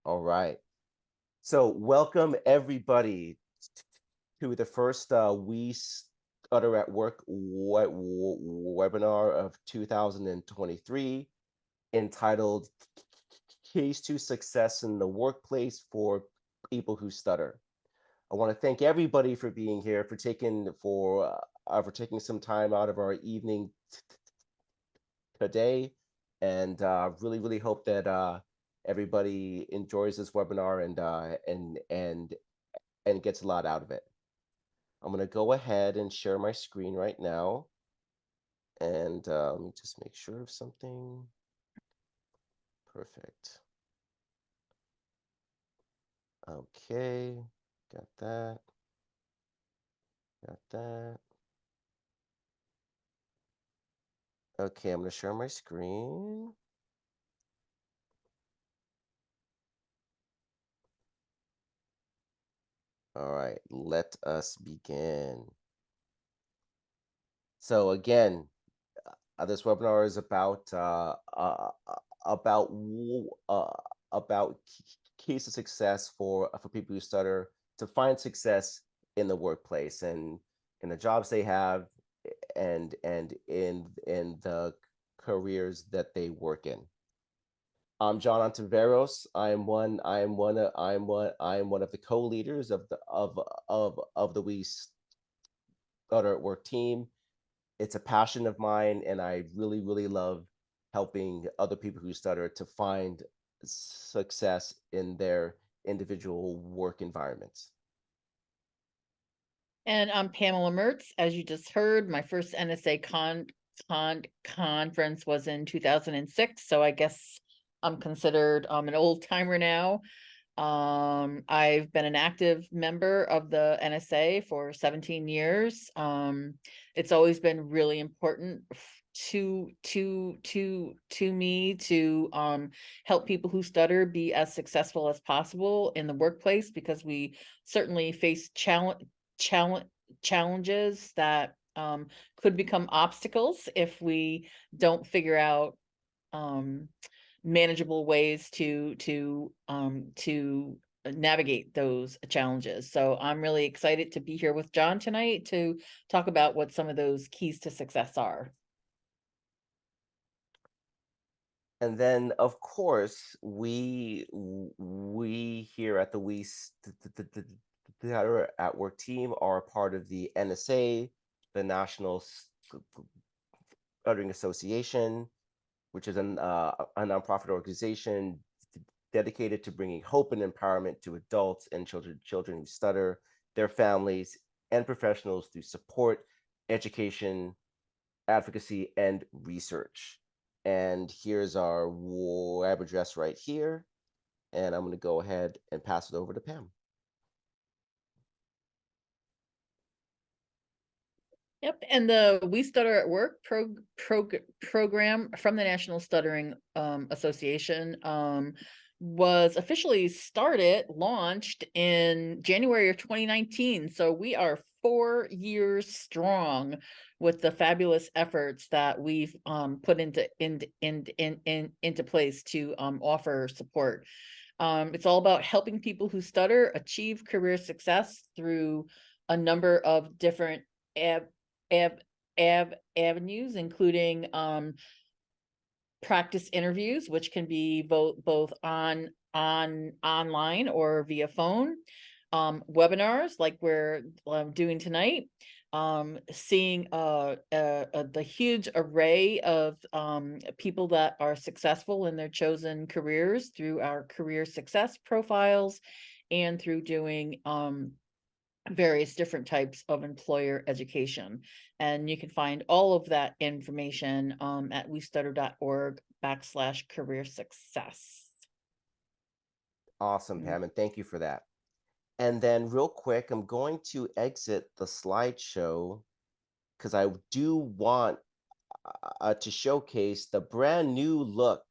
All right. So welcome everybody to the first We Stutter at Work webinar of 2023 entitled Keys to Success in the Workplace for People Who Stutter. I want to thank everybody for being here, for taking some time out of our evening today, and really hope that everybody enjoys this webinar and gets a lot out of it. I'm going to go ahead and share my screen right now, and let me just make sure of something. Perfect. Okay, got that. Got that. Okay, I'm going to share my screen. All right, let us begin. So again, this webinar is about about keys to success for people who stutter to find success in the workplace and in the jobs they have and in the careers that they work in. I'm John Ontiveros. I am one of the co-leaders of the We Stutter at Work team. It's a passion of mine, and I really love helping other people who stutter to find success in their individual work environments. And I'm Pamela Mertz. As you just heard, my first NSA conference was in 2006. So I guess I'm considered an old timer now. I've been an active member of the NSA for 17 years. It's always been really important to me to help people who stutter be as successful as possible in the workplace, because we certainly face challenges that could become obstacles if we don't figure out manageable ways to navigate those challenges. So I'm really excited to be here with John tonight to talk about what some of those keys to success are. And then, of course, we here at the Stutter at Work team are a part of the NSA, the National Stuttering Association, which is a nonprofit organization dedicated to bringing hope and empowerment to adults and children who stutter, their families, and professionals through support, education, advocacy, and research. And here's our web address right here. And I'm going to go ahead and pass it over to Pam. Yep, and the We Stutter at Work program from the National Stuttering Association was officially launched in January of 2019. So we are 4 years strong with the fabulous efforts that we've put into place to offer support. It's all about helping people who stutter achieve career success through a number of different avenues, including practice interviews, which can be both online or via phone, webinars like we're doing tonight, seeing the huge array of people that are successful in their chosen careers through our career success profiles, and through doing various different types of employer education. And you can find all of that information at westutter.org/career success. Awesome, Pam, and thank you for that. And then real quick, I'm going to exit the slideshow because I do want to showcase the brand new look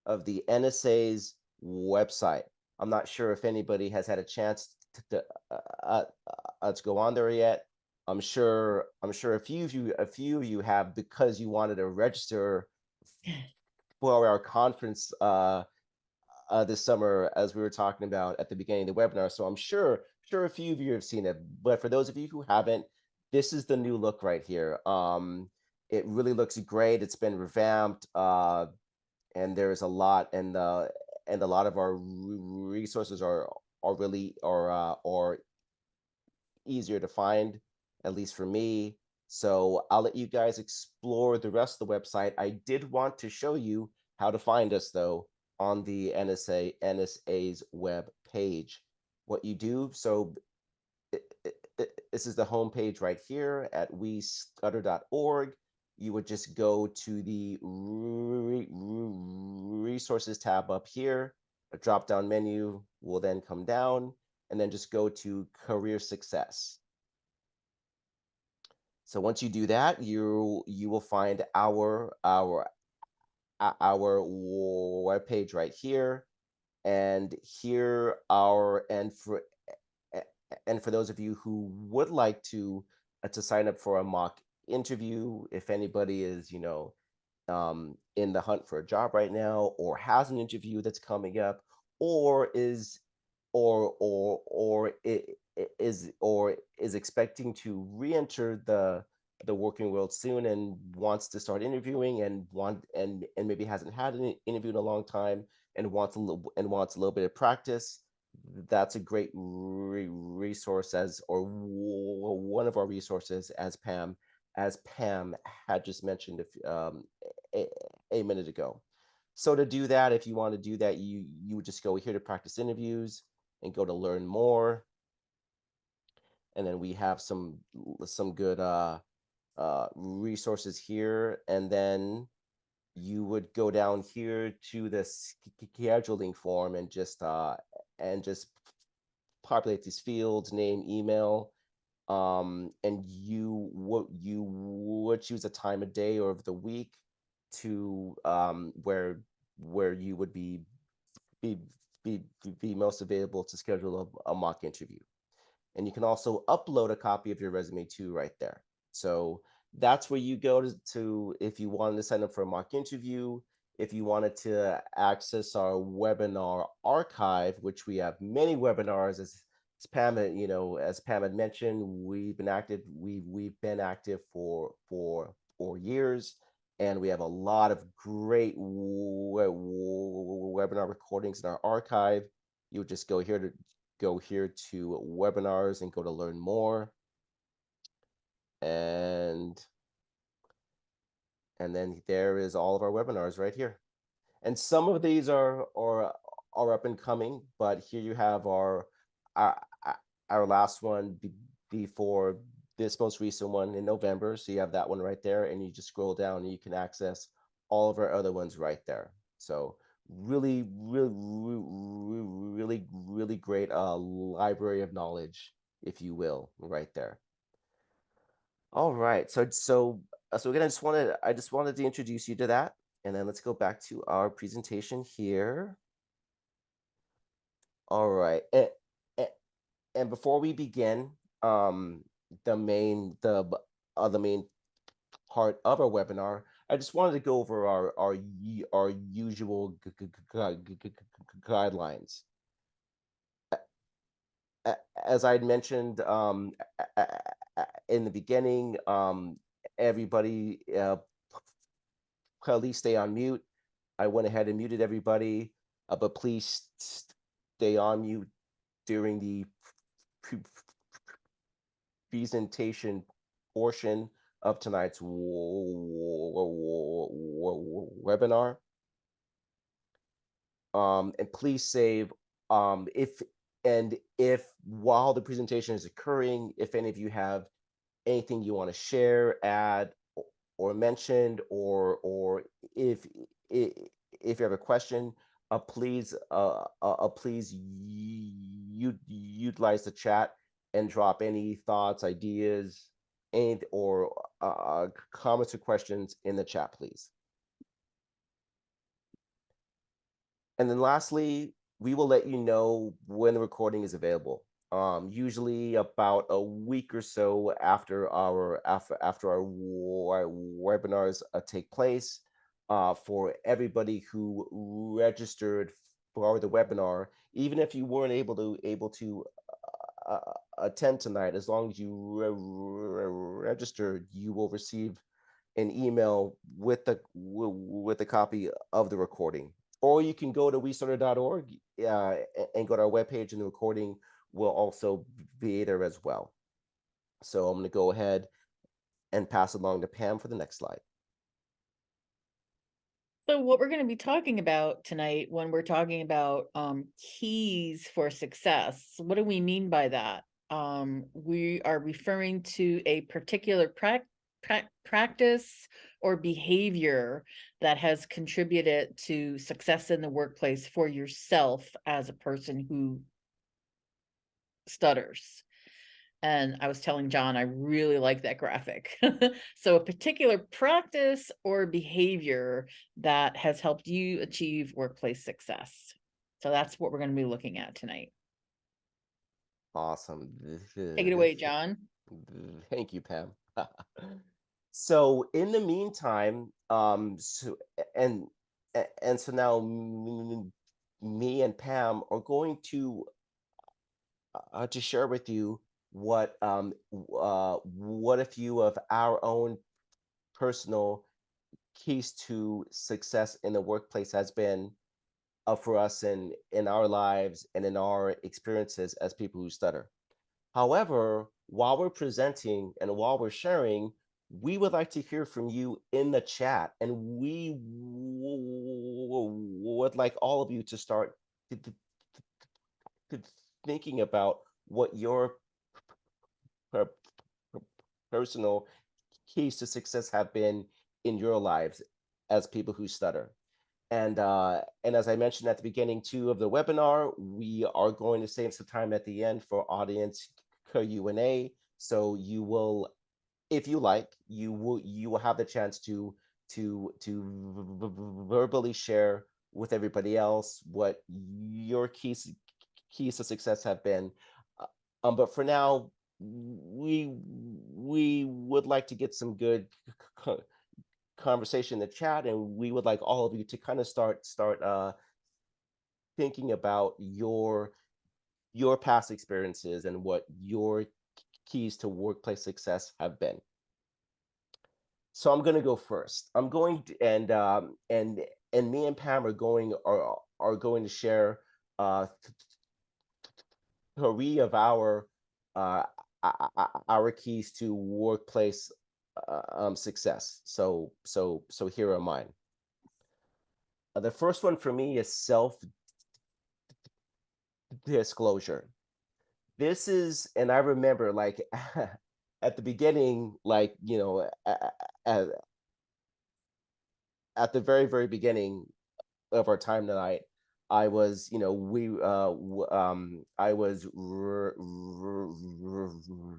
of the NSA's website. I'm not sure if anybody has had a chance to go on there yet. I'm sure a few of you have, because you wanted to register for our conference this summer, as we were talking about at the beginning of the webinar. So I'm sure a few of you have seen it, but for those of you who haven't, this is the new look right here. It really looks great. It's been revamped, and there's a lot, and a lot of our resources are really are easier to find, at least for me. So I'll let you guys explore the rest of the website. I did want to show you how to find us though on the NSA's web page. What you do, so this is the home page right here at WeStutter.org. You would just go to the resources tab up here. A drop down menu will then come down, and then just go to career success. So once you do that, you will find our web page right here, and here our and for those of you who would like to sign up for a mock interview, if anybody is in the hunt for a job right now, or has an interview that's coming up, or is or is expecting to re-enter the working world soon and wants to start interviewing and maybe hasn't had an interview in a long time and wants a little bit of practice. That's a great resource, as or one of our resources, as Pam had just mentioned a, a minute ago. So to do that, if you want to do that, you would just go here to practice interviews and go to learn more, and then we have some good resources here, and then you would go down here to the scheduling form and just populate these fields: name, email, and you would choose a time of day or of the week to where you would be be be most available to schedule a mock interview. And you can also upload a copy of your resume too right there. So that's where you go to if you wanted to sign up for a mock interview, if you wanted to access our webinar archive, which we have many webinars. As Pam as Pam had mentioned, we've been active for 4 years, and we have a lot of great webinar recordings in our archive. You would just go here to webinars and go to learn more, and then there is all of our webinars right here. And some of these are up and coming, but here you have our, our last one before this most recent one in November. So you have that one right there, and you just scroll down and you can access all of our other ones right there. So really great library of knowledge, if you will, right there. All right. So again, I just wanted to introduce you to that, and then let's go back to our presentation here. All right. And before we begin, the main part of our webinar, I just wanted to go over our usual guidelines. As I had mentioned in the beginning, everybody please stay on mute. I went ahead and muted everybody, but please stay on mute during the presentation portion of tonight's webinar. And please save if while the presentation is occurring, if any of you have anything you want to share, add, or mention, or if you have a question, please utilize the chat and drop any thoughts, ideas, or comments or questions in the chat, please. And then lastly, we will let you know when the recording is available. Usually about a week or so after our webinars take place, for everybody who registered for the webinar, even if you weren't able to attend tonight, as long as you registered, you will receive an email with a copy of the recording. Or you can go to WeStutter.org and go to our webpage, and the recording will also be there as well. So I'm going to go ahead and pass along to Pam for the next slide. So what we're going to be talking about tonight when we're talking about keys for success, what do we mean by that? We are referring to a particular practice or behavior that has contributed to success in the workplace for yourself as a person who stutters. And I was telling John, I really like that graphic. So a particular practice or behavior that has helped you achieve workplace success. So that's what we're going to be looking at tonight. Awesome. Take it away, John. Thank you, Pam. So in the meantime, so now me and Pam are going to share with you what a few of our own personal keys to success in the workplace has been for us in our lives and in our experiences as people who stutter. However, while we're presenting and while we're sharing, we would like to hear from you in the chat, and we would like all of you to start thinking about what your per- personal keys to success have been in your lives as people who stutter. And as I mentioned at the beginning too of the webinar, we are going to save some time at the end for audience Q&A. So you will, if you like, you will have the chance to verbally share with everybody else what your keys to success have been. But for now, we would like to get some good conversation in the chat, and we would like all of you to kind of start thinking about your past experiences and what your keys to workplace success have been. So I'm going to go first. I'm going to, and me and Pam are going to share uh, 3 of uh, our keys to workplace success. So here are mine. The first one for me is self disclosure. This is, and I remember like at the beginning, like, at, at the very beginning of our time tonight, I was, I was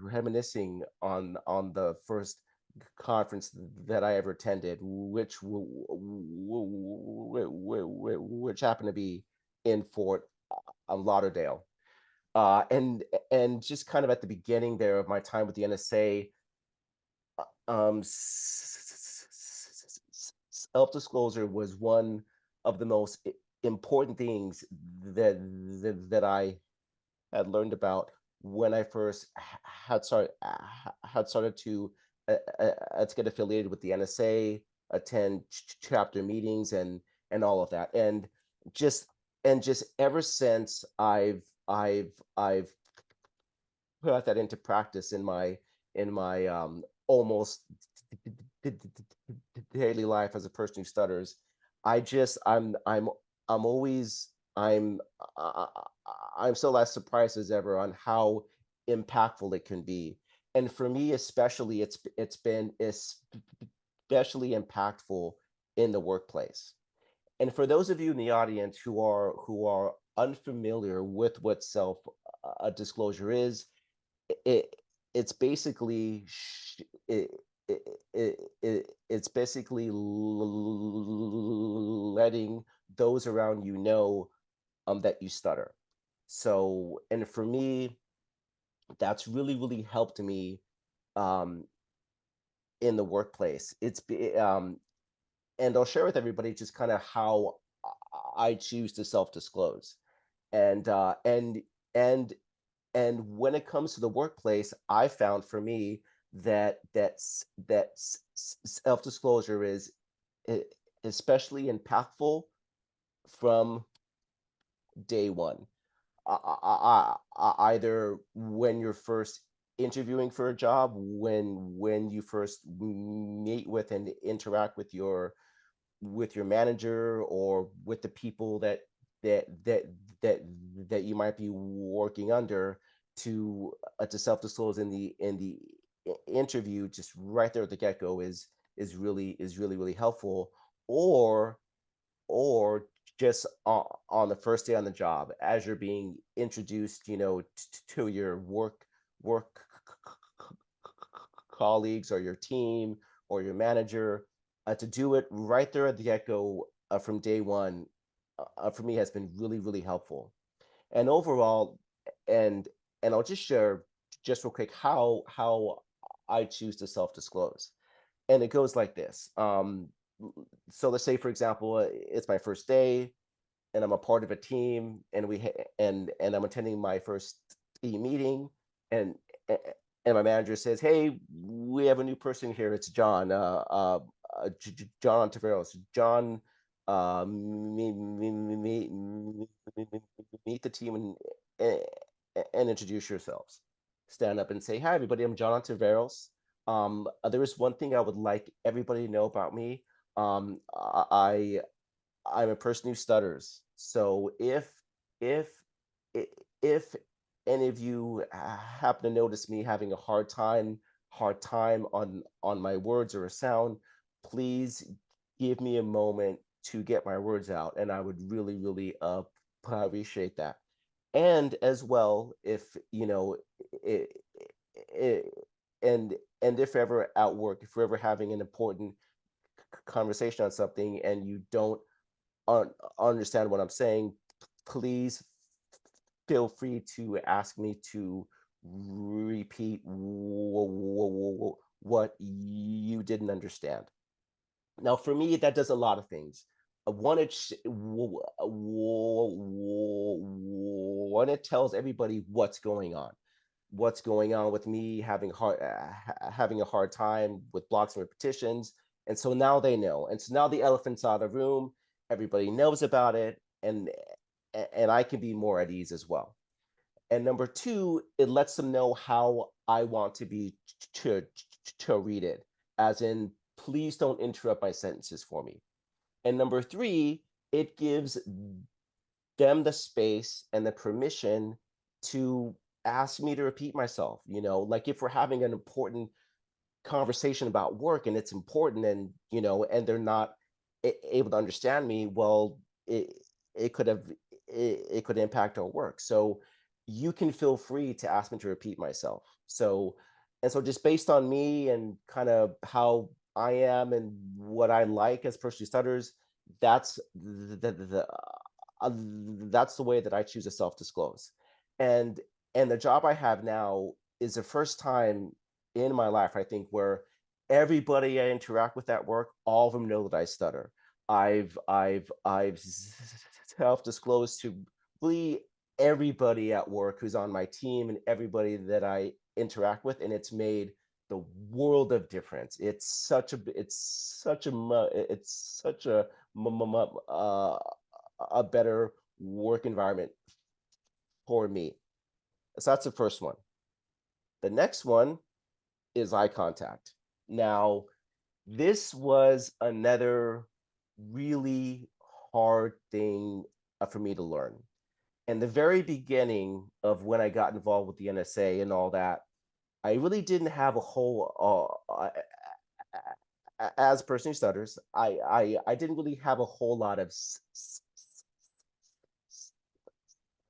reminiscing on the first conference that I ever attended, which happened to be in Fort Lauderdale. And just kind of at the beginning there of my time with the NSA, self-disclosure was one of the most important things that I had learned about when I first had started to get affiliated with the NSA, attend chapter meetings, and all of that, just just ever since I've put that into practice in my almost daily life as a person who stutters. I just I'm always I'm still as surprised as ever on how impactful it can be. And for me especially, it's been especially impactful in the workplace. And for those of you in the audience who are unfamiliar with what self disclosure is, it it's basically it, it's basically letting those around you know that you stutter. So, and for me, that's really helped me um in the workplace. And I'll share with everybody just kind of how I choose to self-disclose. And and and when it comes to the workplace, I found for me that self-disclosure is e- especially impactful from day one. Either when you're first interviewing for a job, when you first meet with and interact with your manager or with the people that that that that you might be working under to self-disclose in the interview just right there at the get-go is really helpful, or or just on the first day on the job as you're being introduced, to your work colleagues or your team or your manager, to do it right there at the get-go, from day one, for me has been really helpful. And overall, and I'll just share just real quick how I choose to self-disclose. And it goes like this. So let's say, for example, it's my first day and I'm a part of a team, and and I'm attending my first team meeting, and and my manager says, "Hey, we have a new person here. It's John. John Taveros. John, meet the team and introduce yourselves. Stand up and say, "Hi, everybody. I'm John Taveros. There is one thing I would like everybody to know about me. I'm a person who stutters. So if I- if any of you happen to notice me having a hard time on my words or a sound, please give me a moment to get my words out, and I would really appreciate that. And as well, if I I and if ever at work, if we're ever having an important conversation on something and you don't understand what I'm saying, please feel free to ask me to repeat what you didn't understand. Now, for me, that does a lot of things. One, one, it tells everybody what's going on with me having a hard time with blocks and repetitions, and so now they know, and so now the elephant's out of the room, everybody knows about it, and I can be more at ease as well. And number two, it lets them know how I want to be to to read it, as in, please don't interrupt my sentences for me. And number three, it gives them the space and the permission to ask me to repeat myself. Like if we're having an important conversation about work and it's important, and they're not able to understand me, well, it could have it could impact our work. So you can feel free to ask me to repeat myself. So just based on me and kind of how I am and what I like as person who stutters, that's uh, that's the way that I choose to self-disclose. And the job I have now is the first time in my life, I think, where everybody I interact with at work, all of them know that I stutter. I've self-disclosed to really everybody at work who's on my team and everybody that I interact with, and it's made the world of difference. It's such a better work environment for me. So that's the first one. The next one is eye contact. Now, this was another really hard thing for me to learn. In the very beginning of when I got involved with the NSA and all that, I really didn't have a whole, as a person who stutters, I didn't really have a whole lot of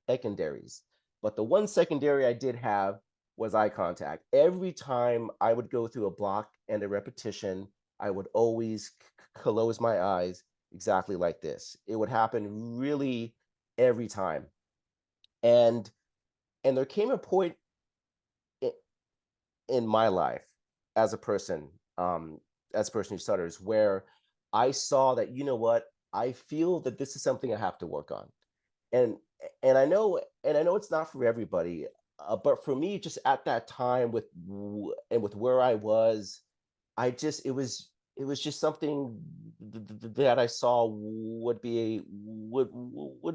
secondaries. But the one secondary I did have was eye contact. Every time I would go through a block and a repetition, I would always close my eyes exactly like this. It would happen really every time. And there came a point i- in my life as a person, um, as a person who stutters, where I saw that, you know what? I feel that this is something I have to work on. And and I know it's not for everybody, but for me, just at that time and with where I was, I just it was just something that I saw would be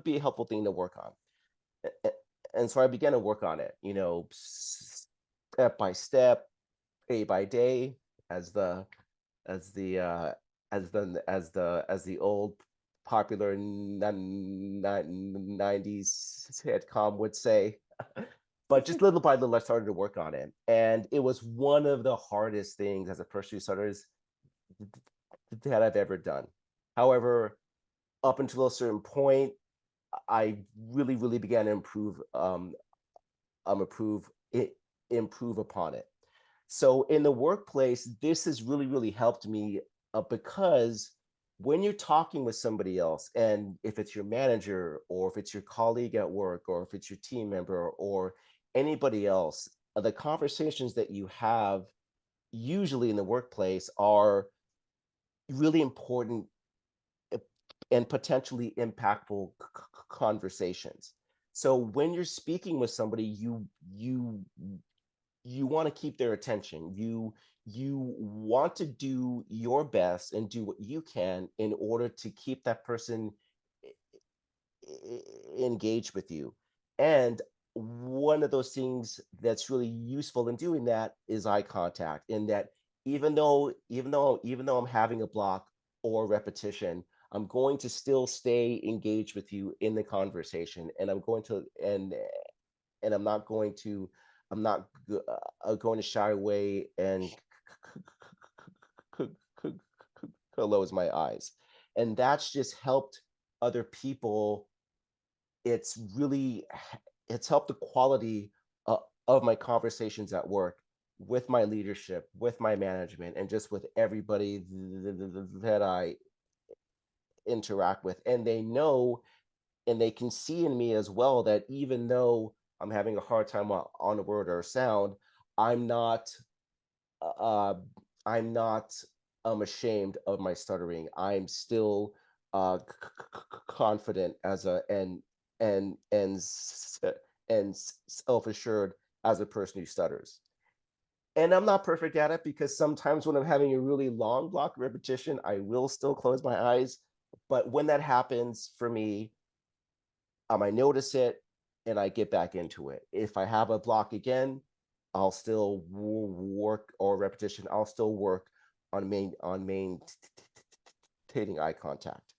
a helpful thing to work on. A- a- And so I began to work on it, step by step, day by day, as the as the as the old popular 90s sitcom would say. But just little by little, I started to work on it, and it was one of the hardest things as a person who stutters that I've ever done. However, up until a certain point, I really began to improve it, improve upon it. So in the workplace, this has really helped me, because when you're talking with somebody else, and if it's your manager or if it's your colleague at work or if it's your team member or anybody else, the conversations that you have usually in the workplace are really important, uh, and potentially impactful conversations. So when you're speaking with somebody, you want to keep their attention. You want to do your best and do what you can in order to keep that person engaged with you. And one of those things that's really useful in doing that is eye contact. In that, even though I'm having a block or repetition, I'm going to still stay engaged with you in the conversation, and I'm not going to I'm not going to shy away and close my eyes. And that's just helped other people. It's really it's helped the quality of my conversations at work, with my leadership, with my management, and just with everybody that I interact with. And they know, and they can see in me as well, that even though I'm having a hard time on a word or a sound, I'm not uh, I'm not ashamed of my stuttering. I'm still confident as a and self assured as a person who stutters. And I'm not perfect at it, because sometimes when I'm having a really long block repetition, I will still close my eyes. But when that happens for me, I notice it and I get back into it. If I have a block again, I'll still work, or repetition. I'll still work on maintaining eye contact.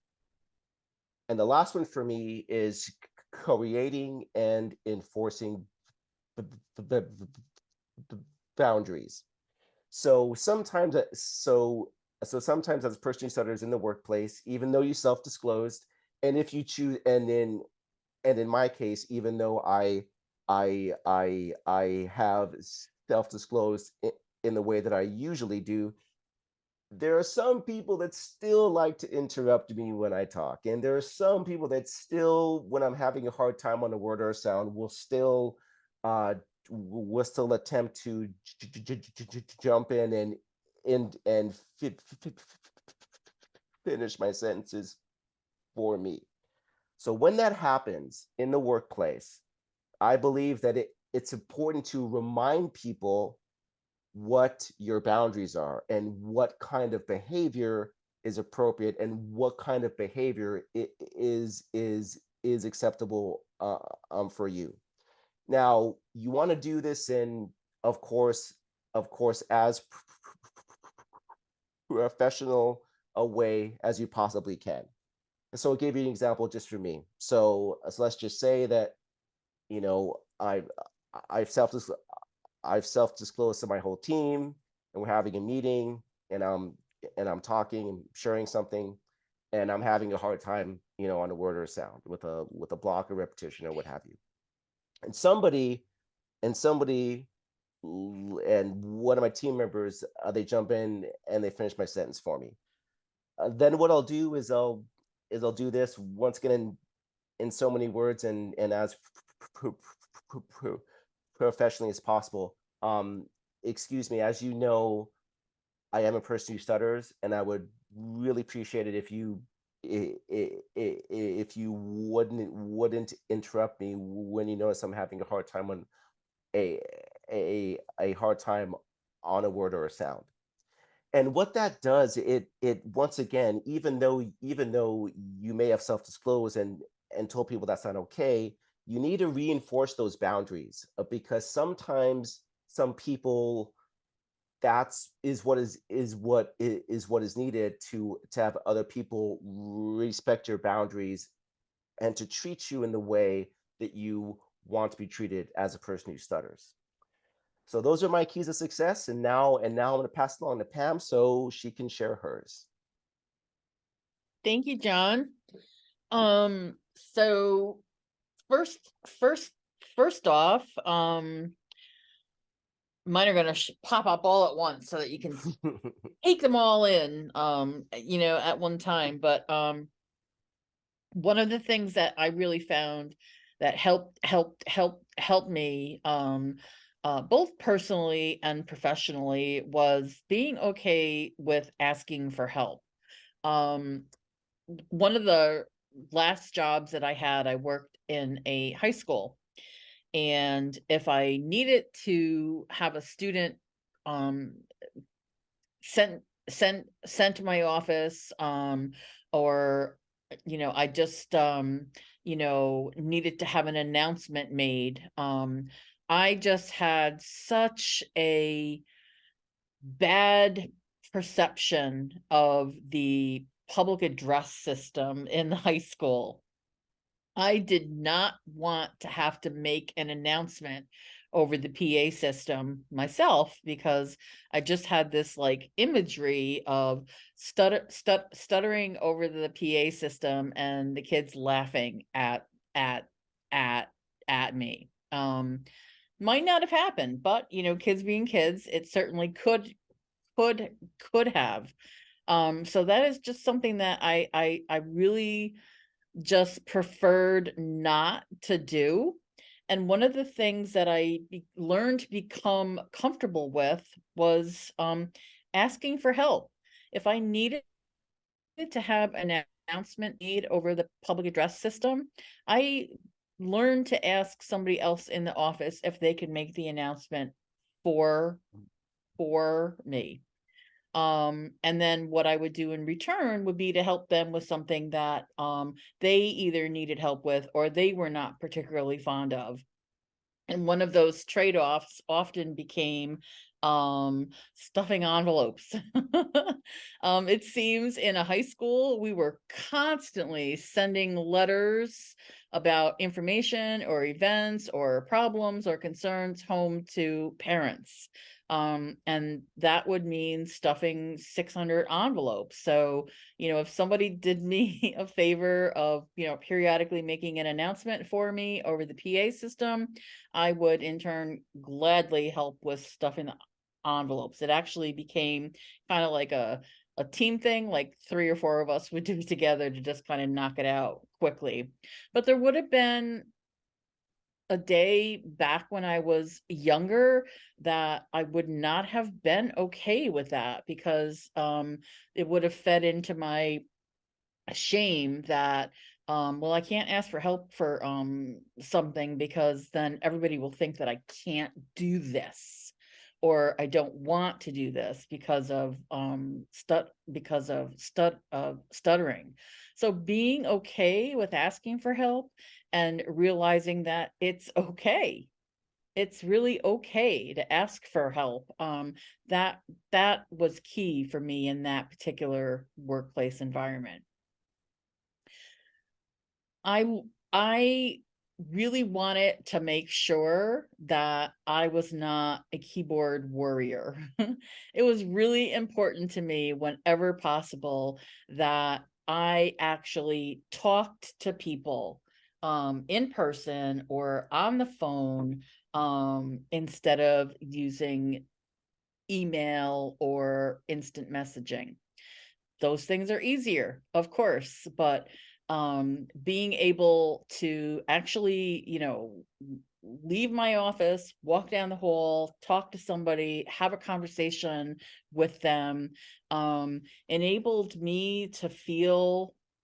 And the last one for me is creating and enforcing b- b- b- boundaries. So sometimes, sometimes as a person who stutters in the workplace, even though you self-disclosed, and if you choose, and in my case, even though I have self-disclosed in the way that I usually do, there are some people that still like to interrupt me when I talk, and there are some people that still, when I'm having a hard time on a word or a sound, uh will still attempt to jump in and finish my sentences for me. So when that happens in the workplace, I believe that it's important to remind people what your boundaries are and what kind of behavior is appropriate and what kind of behavior is acceptable, for you. Now, you want to do this in, of course, as professional a way as you possibly can. And so I'll give you an example just for me. So let's just say that, you know, I've self I've self-disclosed to my whole team, and we're having a meeting, and I'm talking and sharing something, and I'm having a hard time, on a word or a sound, with a block or repetition or what have you. And somebody and one of my team members, they jump in and they finish my sentence for me. Then what I'll do is I'll do this once again in so many words and as professionally as possible. Excuse me, as you know, I am a person who stutters, and I would really appreciate it if you if you wouldn't interrupt me when you notice I'm having a hard time on a a hard time on a word or a sound. And what that does, it once again, even though you may have self-disclosed and told people that's not okay, you need to reinforce those boundaries, because sometimes some people, that's is what is needed to have other people respect your boundaries and to treat you in the way that you want to be treated as a person who stutters. So those are my keys of success, and now I'm going to pass it along to Pam so she can share hers. Thank you, John. So first, first, first off, mine are gonna pop up all at once so that you can take them all in, at one time. But one of the things that I really found that helped me, both personally and professionally, was being okay with asking for help. Um, One of the last jobs that I had, I worked in a high school, and if I needed to have a student um sent sent to my office, or I just needed to have an announcement made, I just had such a bad perception of the public address system in the high school. I did not want to have to make an announcement over the PA system myself, because I just had this like imagery of stuttering over the PA system and the kids laughing at at at me. Might not have happened, but kids being kids, it certainly could could have. So that is just something that I really just preferred not to do. And one of the things that learned to become comfortable with was asking for help. If I needed to have an announcement made over the public address system, I learned to ask somebody else in the office if they could make the announcement for me. And then what I would do in return would be to help them with something that they either needed help with or they were not particularly fond of. And one of those trade-offs often became stuffing envelopes. It seems in a high school, we were constantly sending letters about information or events or problems or concerns home to parents. And that would mean stuffing 600 envelopes. So, if somebody did me a favor of, periodically making an announcement for me over the PA system, I would in turn gladly help with stuffing the envelopes. It actually became kind of like a team thing, like 3 or 4 of us would do it together to just kind of knock it out quickly. But there would have been a day back when I was younger that I would not have been okay with that, because it would have fed into my shame that well, I can't ask for help for something, because then everybody will think that I can't do this, or I don't want to do this because of stuttering. So being okay with asking for help and realizing that it's okay, it's really okay to ask for help, that that was key for me in that particular workplace environment. I really wanted to make sure that I was not a keyboard warrior. It was really important to me whenever possible that I actually talked to people in person or on the phone, instead of using email or instant messaging. Those things are easier, of course, but being able to actually, leave my office, walk down the hall, talk to somebody, have a conversation with them, enabled me to feel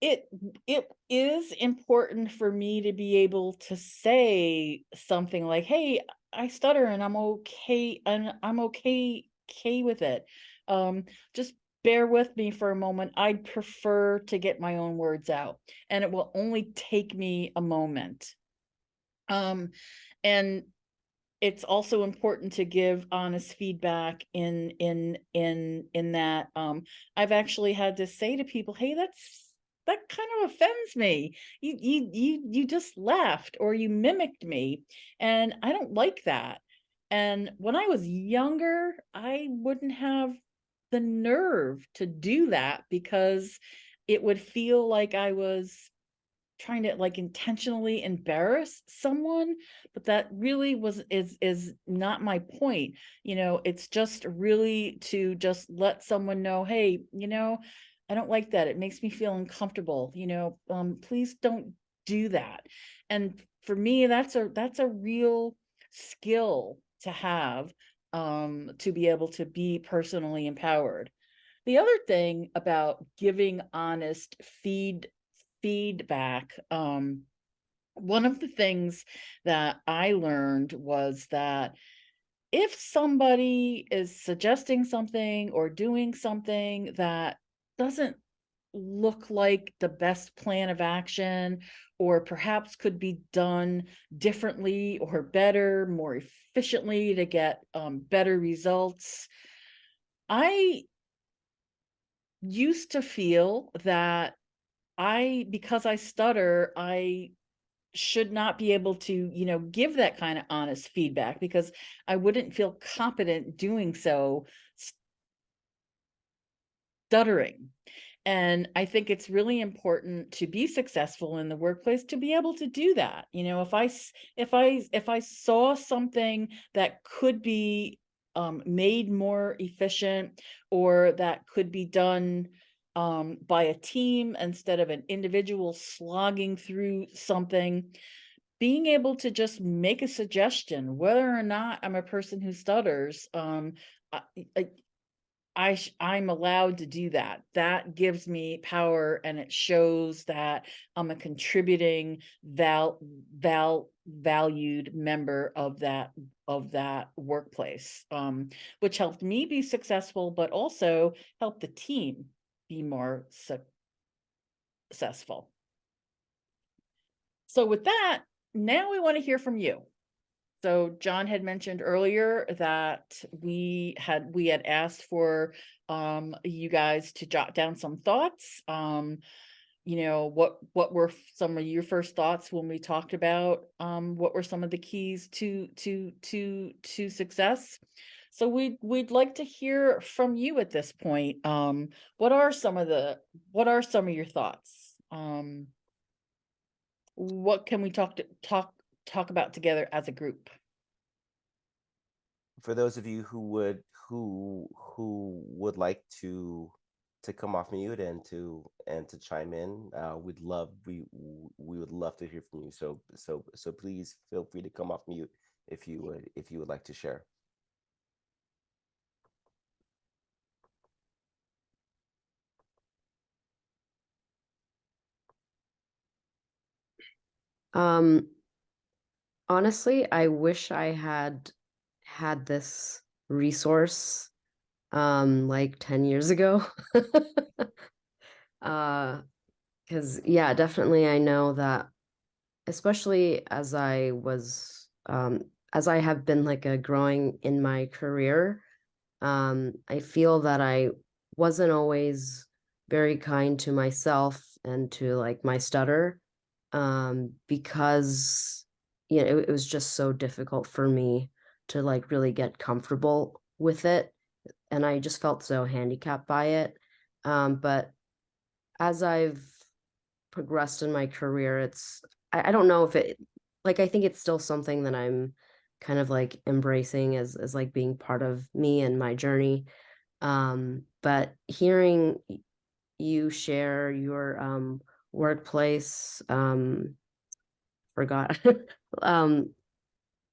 it it is important for me to be able to say something like, "Hey, I stutter and I'm okay with it. Just bear with me for a moment. I'd prefer to get my own words out, and it will only take me a moment." Um, and it's also important to give honest feedback in that, I've actually had to say to people, "Hey, that kind of offends me. You just laughed or you mimicked me, and I don't like that." And when I was younger, I wouldn't have the nerve to do that because it would feel like I was trying to, like, intentionally embarrass someone, but that really is not my point. It's just really to just let someone know, "Hey, I don't like that. It makes me feel uncomfortable. Please don't do that." And for me, that's a real skill to have, to be able to be personally empowered. The other thing about giving honest feedback, one of the things that I learned was that if somebody is suggesting something or doing something that doesn't look like the best plan of action, or perhaps could be done differently or better, more efficiently to get better results, I used to feel that because I stutter, I should not be able to, give that kind of honest feedback because I wouldn't feel competent doing so stuttering. And I think it's really important to be successful in the workplace to be able to do that. If I saw something that could be made more efficient, or that could be done by a team instead of an individual slogging through something, being able to just make a suggestion, whether or not I'm a person who stutters, I, I, I'm allowed to do that. That gives me power, and it shows that I'm a contributing valued member of that workplace, which helped me be successful, but also helped the team be more successful. So with that, now we want to hear from you. So John had mentioned earlier that we had asked for you guys to jot down some thoughts. What were some of your first thoughts when we talked about what were some of the keys to success? So we'd like to hear from you at this point. What are some of your thoughts? What can we talk about together as a group? For those of you who would like to come off mute and to chime in, we would love to hear from you. So please feel free to come off mute if you would like to share. Um, Honestly, I wish I had this resource like 10 years ago. Uh, because yeah, definitely I know that, especially as I have been like a growing in my career, I feel that I wasn't always very kind to myself and to like my stutter, because it was just so difficult for me to like really get comfortable with it, and I just felt so handicapped by it. But as I've progressed in my career, I don't know if it, like, I think it's still something that I'm kind of like embracing as like being part of me and my journey. But hearing you share your workplace, forgot, um,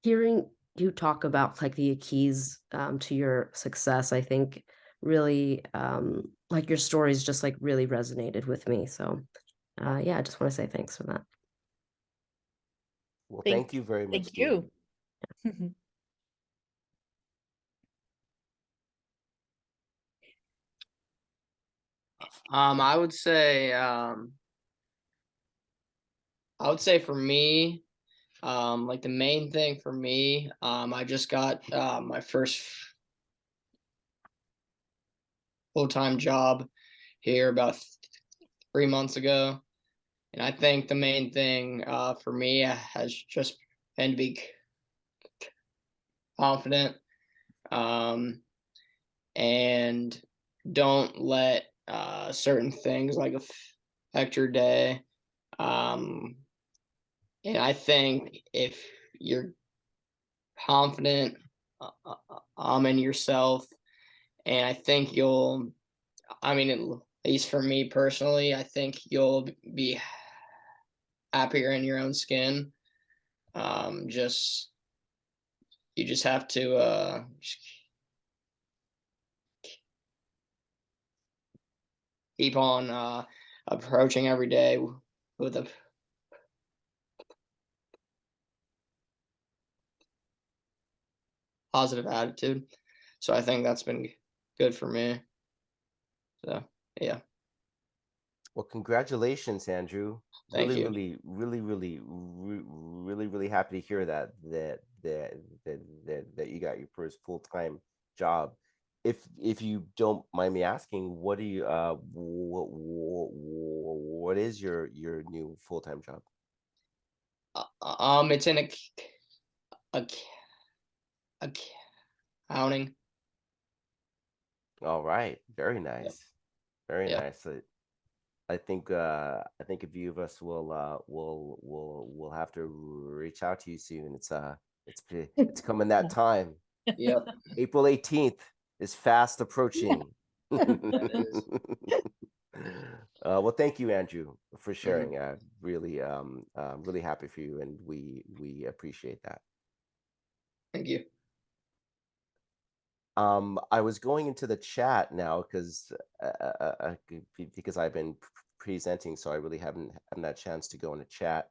hearing you talk about like the keys to your success, I think really, like, your stories just like really resonated with me. So yeah, I just want to say thanks for that. Well, Thank thank you very much, thank Dean. you. I would say for me, like the main thing for me, I just got my first full-time job here about 3 months ago. And I think the main thing for me has just been to be confident, and don't let certain things like affect your day. And I think if you're confident in yourself, and I think you'll, I mean, at least for me personally, I think you'll be happier in your own skin. Just you just have to just keep on approaching every day with a positive attitude. So I think that's been good for me. So yeah, Well, congratulations, Andrew. thank Really, you. really, really, really, really, really happy to hear that you got your first full-time job. If you don't mind me asking, what do you what is your new full-time job? It's in a accounting. All right, very Yeah, nice, very yeah. nice. I think a few of us will have to reach out to you soon. It's coming that time. Yep. April 18th is fast approaching. That is. Well, thank you, Andrew, for Mhm. sharing. Really, really happy for you, and we appreciate that. Thank you. I was going into the chat now because I've been presenting, so I really haven't had a chance to go in the chat.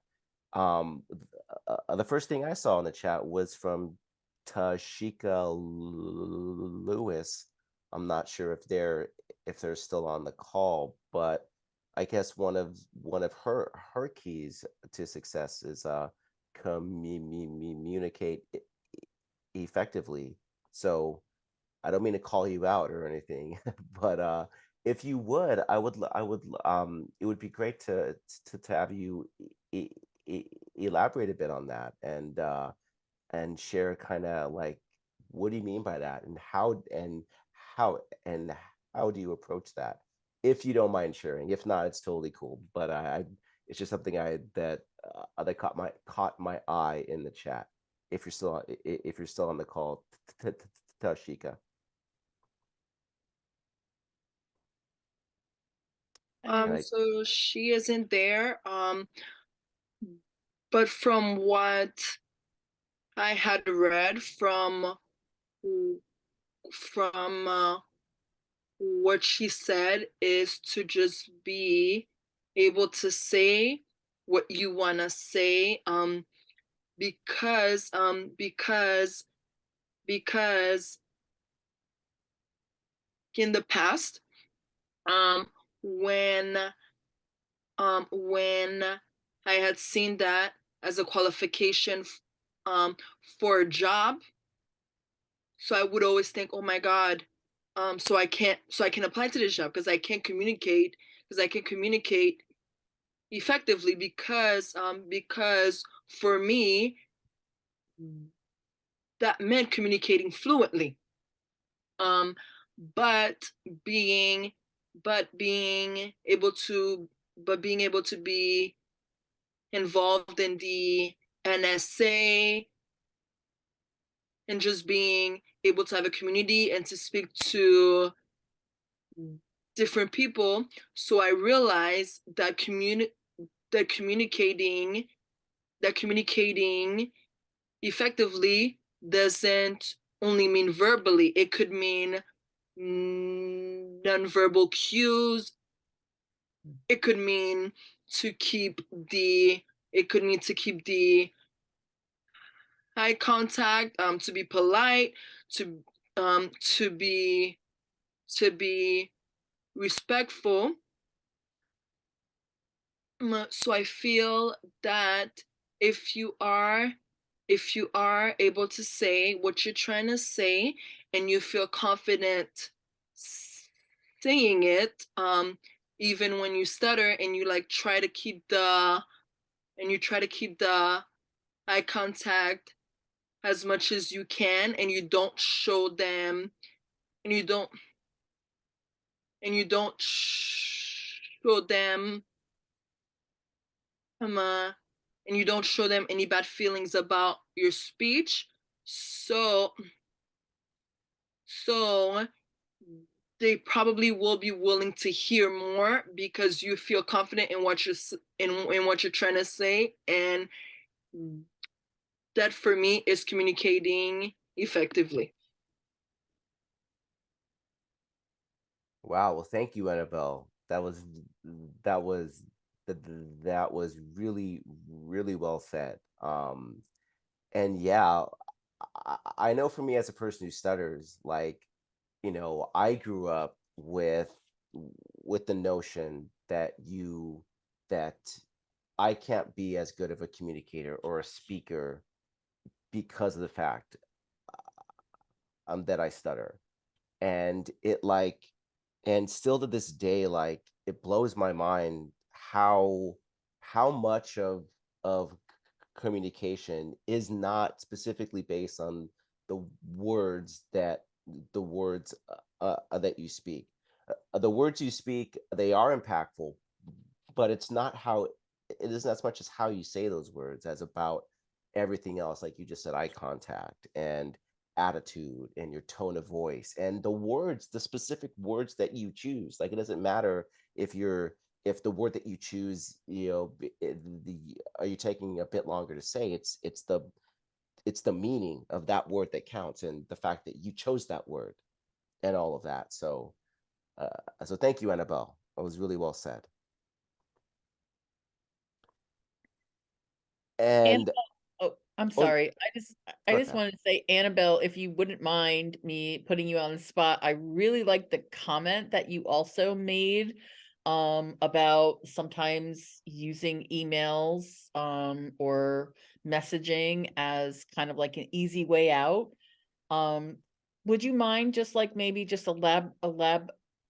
The first thing I saw in the chat was from Tashika Lewis. I'm not sure if they're still on the call, but I guess one of her keys to success is communicate effectively. So I don't mean to call you out or anything, but if you would, it would be great to have you e elaborate a bit on that and share kind of like what do you mean by that how and how do you approach that? If you don't mind sharing. If not, it's totally cool. But it's just something that caught my eye in the chat. If you're still on the call, Tashika. Right. So she isn't there. But from what I had read from what she said is to just be able to say what you want to say, because in the past, um when when I had seen that as a qualification for a job, so I would always think, oh my God, so I can apply to this job because I can communicate effectively because for me that meant communicating fluently. Um, but being being able to being able to be involved in the NSA and just being able to have a community and to speak to different people. So I realized that that communicating effectively doesn't only mean verbally. It could mean nonverbal cues. It could mean to keep the eye contact, to be polite, to to be respectful. So I feel that if you are able to say what you're trying to say and you feel confident saying it, even when you stutter and you like try to keep the eye contact as much as you can, and you don't show them and you don't show them and you don't show them any bad feelings about your speech, so they probably will be willing to hear more because you feel confident in what you're in what you're trying to say. And that for me is communicating effectively. Wow. Well, thank you, Annabelle. That was that was really, really well said. And yeah, I know for me as a person who stutters, like, I grew up with the notion that I can't be as good of a communicator or a speaker because of the fact that I stutter. And and still to this day, like, it blows my mind how much of communication is not specifically based on the words the words that you speak. The words you speak, they are impactful, but it's not how it isn't as much as how you say those words as about everything else, like you just said, eye contact and attitude and your tone of voice and the specific words that you choose. Like, it doesn't matter if the word that you choose, are you taking a bit longer to say. It's the meaning of that word that counts, and the fact that you chose that word and all of that. So thank you, Annabelle. That was really well said. And Oh, I'm oh, sorry. I go just ahead. wanted to say, Annabelle, if you wouldn't mind me putting you on the spot, I really like the comment that you also made about sometimes using emails or messaging as kind of like an easy way out. Would you mind just like maybe just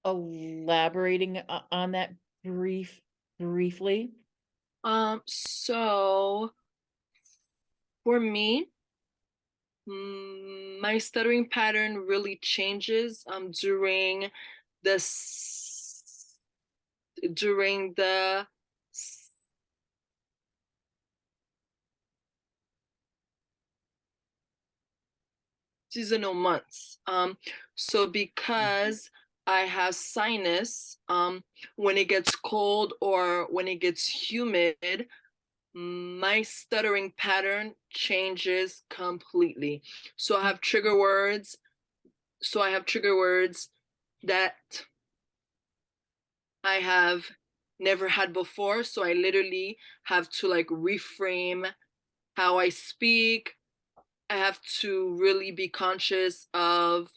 elaborating on that briefly? So for me, my stuttering pattern really changes during the seasonal months. So because I have sinus, when it gets cold or when it gets humid, my stuttering pattern changes completely. So I have trigger words. That I have never had before. So I literally have to like reframe how I speak. I have to really be conscious of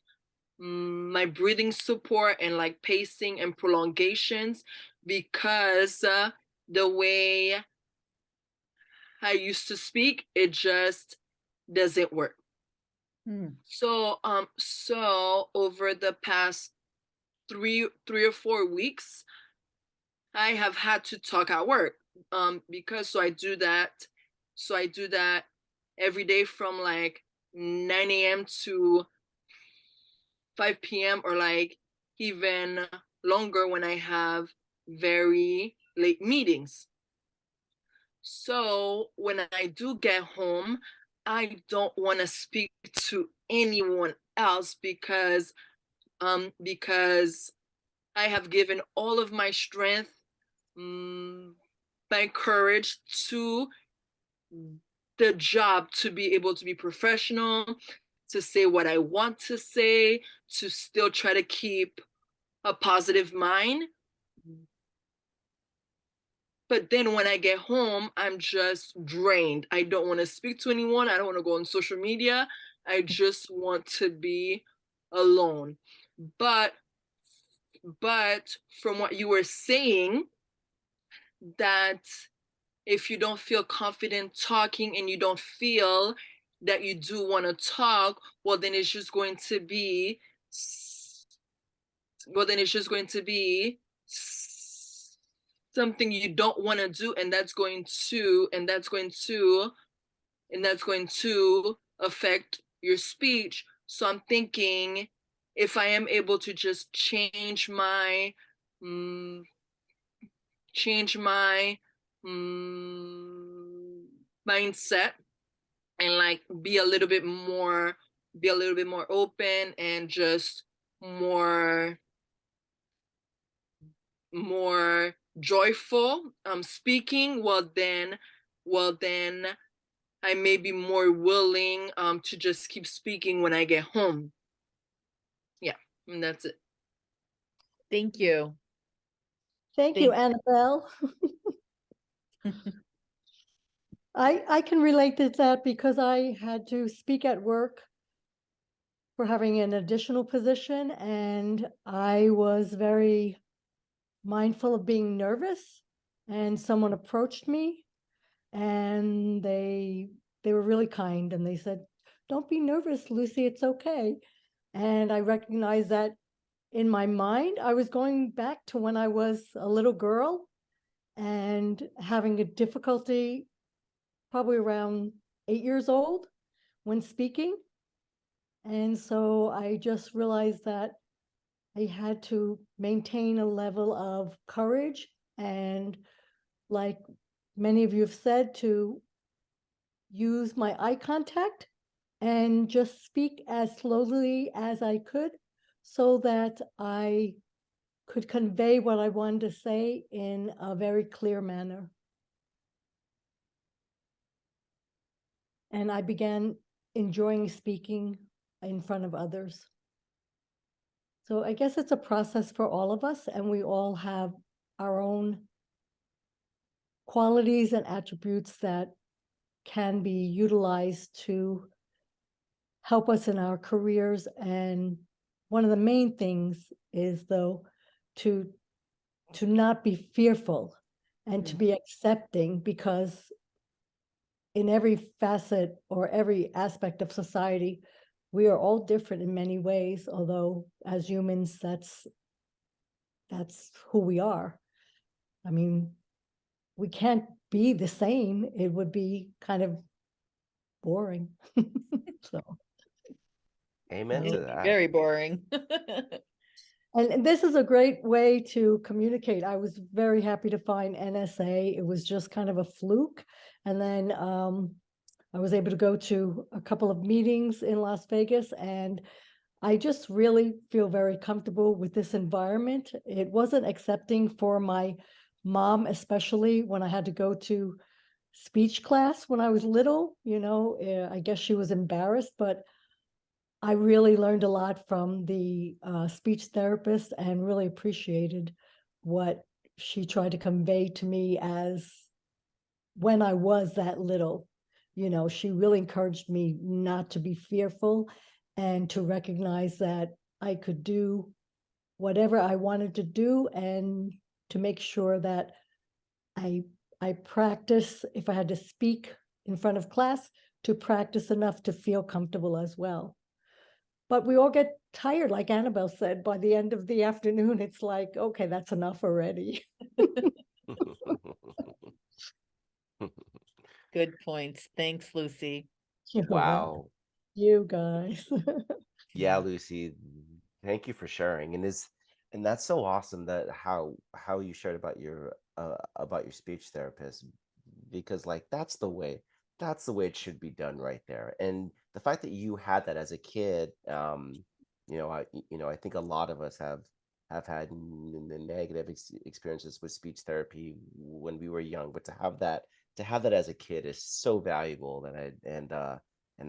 my breathing support and like pacing and prolongations, because the way I used to speak, it just doesn't work. So over the past three or 4 weeks, I have had to talk at work, because I do that every day from like 9 a.m. to 5 p.m. or like even longer when I have very late meetings. So when I do get home, I don't want to speak to anyone else because I have given all of my strength, my courage to the job, to be able to be professional, to say what I want to say, to still try to keep a positive mind. But then when I get home, I'm just drained. I don't want to speak to anyone. I don't want to go on social media. I just want to be alone. But from what you were saying, that if you don't feel confident talking and you don't feel that you do want to talk, well then it's just going to be something you don't want to do, and that's going to affect your speech. So I'm thinking, if I am able to just change my mindset, and like be a little bit more open, and just more joyful speaking, well then I may be more willing to just keep speaking when I get home. Yeah, and that's it. Thank you. Thank you, Annabelle. I can relate to that because I had to speak at work for having an additional position, and I was very mindful of being nervous, and someone approached me, and they were really kind, and they said, "Don't be nervous, Lucy, it's okay." And I recognized that in my mind, I was going back to when I was a little girl and having a difficulty probably around 8 years old when speaking. And so I just realized that I had to maintain a level of courage, and, like many of you have said, to use my eye contact and just speak as slowly as I could so that I could convey what I wanted to say in a very clear manner. And I began enjoying speaking in front of others. So I guess it's a process for all of us, and we all have our own qualities and attributes that can be utilized to help us in our careers. And one of the main things is, though, to not be fearful and to be accepting, because in every facet or every aspect of society, we are all different in many ways, although as humans, that's who we are. I mean, we can't be the same. It would be kind of boring. So, Amen to that. Very boring. and this is a great way to communicate. I was very happy to find NSA. It was just kind of a fluke. And then I was able to go to a couple of meetings in Las Vegas, and I just really feel very comfortable with this environment. It wasn't accepting for my mom, especially when I had to go to speech class when I was little. I guess she was embarrassed, but I really learned a lot from the speech therapist, and really appreciated what she tried to convey to me as when I was that little. She really encouraged me not to be fearful, and to recognize that I could do whatever I wanted to do, and to make sure that I practice, if I had to speak in front of class, to practice enough to feel comfortable as well. But we all get tired, like Annabelle said. By the end of the afternoon, it's like, okay, that's enough already. Good points. Thanks, Lucy. Wow. You guys. Yeah, Lucy, thank you for sharing. And that's so awesome that how you shared about your speech therapist, because like that's the way it should be done right there. And the fact that you had that as a kid, I think a lot of us have had negative experiences with speech therapy when we were young, but to have that as a kid is so valuable. And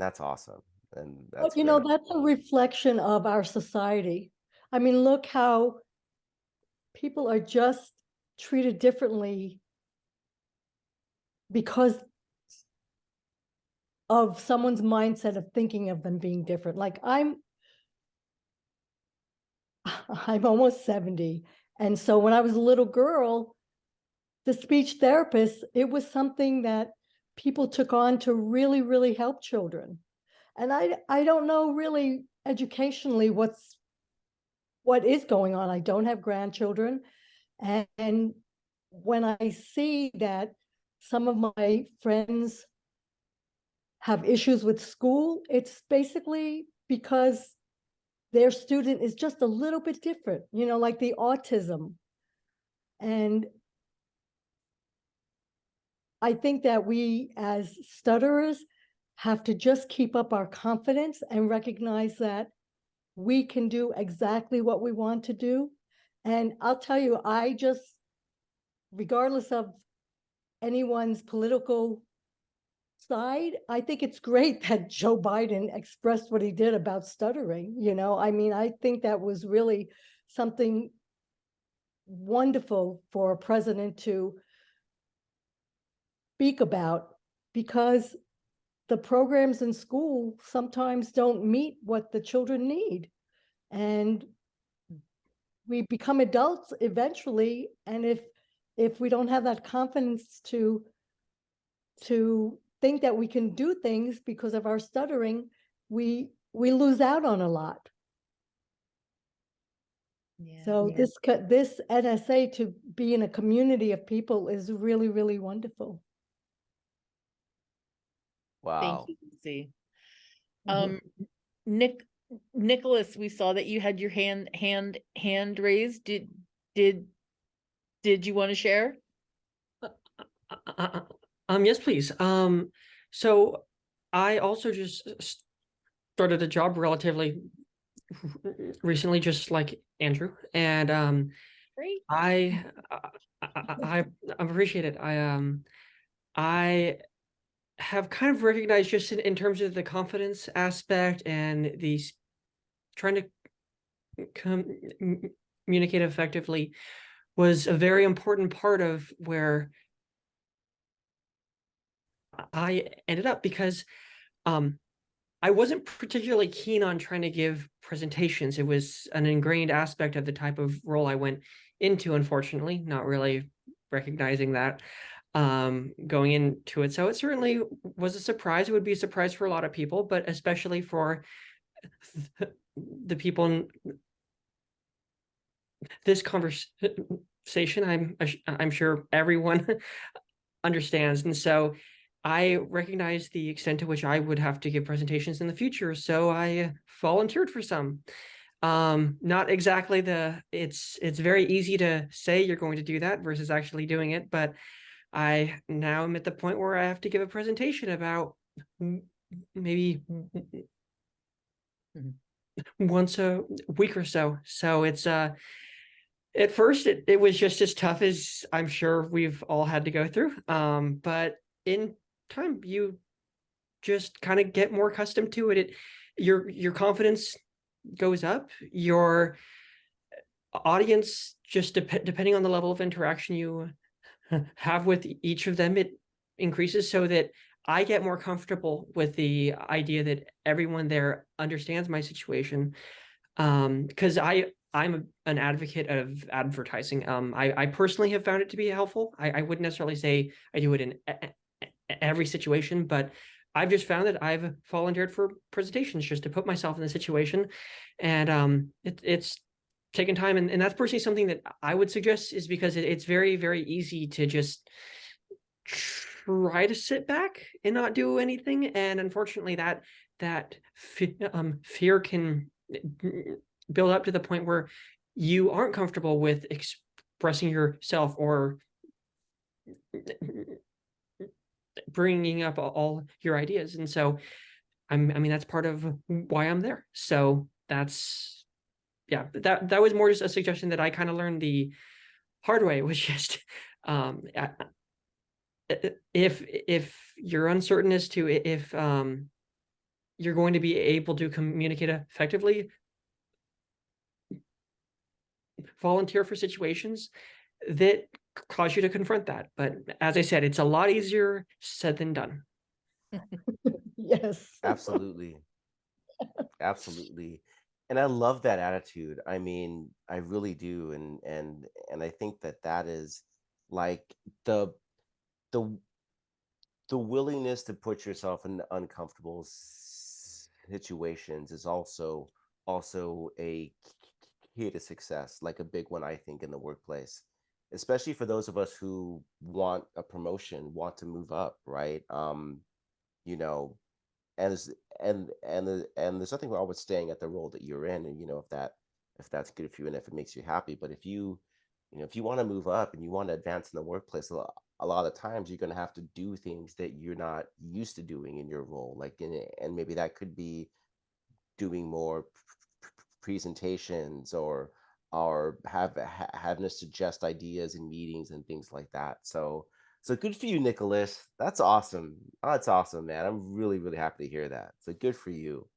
that's awesome. And that's great. That's a reflection of our society. I mean, look how people are just treated differently because of someone's mindset of thinking of them being different. Like I'm almost 70. And so when I was a little girl, the speech therapist, it was something that people took on to really, really help children. And I don't know really educationally what is going on. I don't have grandchildren. And when I see that some of my friends have issues with school, it's basically because their student is just a little bit different, you know, like the autism. And I think that we as stutterers have to just keep up our confidence and recognize that we can do exactly what we want to do. And I'll tell you, I just, regardless of anyone's political side, I think it's great that Joe Biden expressed what he did about stuttering. You know, I mean, I think that was really something wonderful for a president to speak about, because the programs in school sometimes don't meet what the children need. And we become adults eventually, and if we don't have that confidence to think that we can do things because of our stuttering, we lose out on a lot. Yeah. So this NSA, to be in a community of people, is really, really wonderful. Wow. Thank you, Lucy. Mhm. Nicholas, we saw that you had your hand raised. Did you want to share? Yes, please. So I also just started a job relatively recently, just like Andrew, and Great. I appreciate it. I have kind of recognized, just in terms of the confidence aspect and these trying to communicate effectively, was a very important part of where I ended up, because I wasn't particularly keen on trying to give presentations. It was an ingrained aspect of the type of role I went into, unfortunately, not really recognizing that going into it. So it certainly was a surprise. It would be a surprise for a lot of people, but especially for the people in this conversation, I'm sure everyone understands. And so I recognized the extent to which I would have to give presentations in the future. So I volunteered for some. Not exactly it's very easy to say you're going to do that versus actually doing it, but I now am at the point where I have to give a presentation about maybe once a week or so. So it's at first it was just as tough as I'm sure we've all had to go through. But in time you just kind of get more accustomed to it. Your confidence goes up. Your audience, just depending on the level of interaction you have with each of them, it increases, so that I get more comfortable with the idea that everyone there understands my situation. Because I'm an advocate of advertising. I personally have found it to be helpful. I wouldn't necessarily say I do it in every situation, but I've just found that I've volunteered for presentations just to put myself in the situation, and it's taken time, and that's personally something that I would suggest, is because it's very, very easy to just try to sit back and not do anything, and unfortunately that fear can build up to the point where you aren't comfortable with expressing yourself or bringing up all your ideas. And so I mean that's part of why I'm there. So that's, yeah, that was more just a suggestion that I kind of learned the hard way, was just if you're uncertain as to if you're going to be able to communicate effectively, volunteer for situations that cause you to confront that. But as I said, it's a lot easier said than done. Yes. Absolutely. Absolutely. And I love that attitude. I mean, I really do. And I think that that is like the the the willingness to put yourself in uncomfortable situations is also a key to success, like a big one, I think, in the workplace, especially for those of us who want a promotion, want to move up, right? You know, and there's and there's nothing wrong with staying at the role that you're in, and if that's good for you and if it makes you happy. But if if you want to move up and you want to advance in the workplace, a lot of times you're going to have to do things that you're not used to doing in your role, and maybe that could be doing more presentations, or having to suggest ideas in meetings and things like that. So good for you, Nicholas. That's awesome. Oh, that's awesome, man. I'm really, really happy to hear that. So good for you.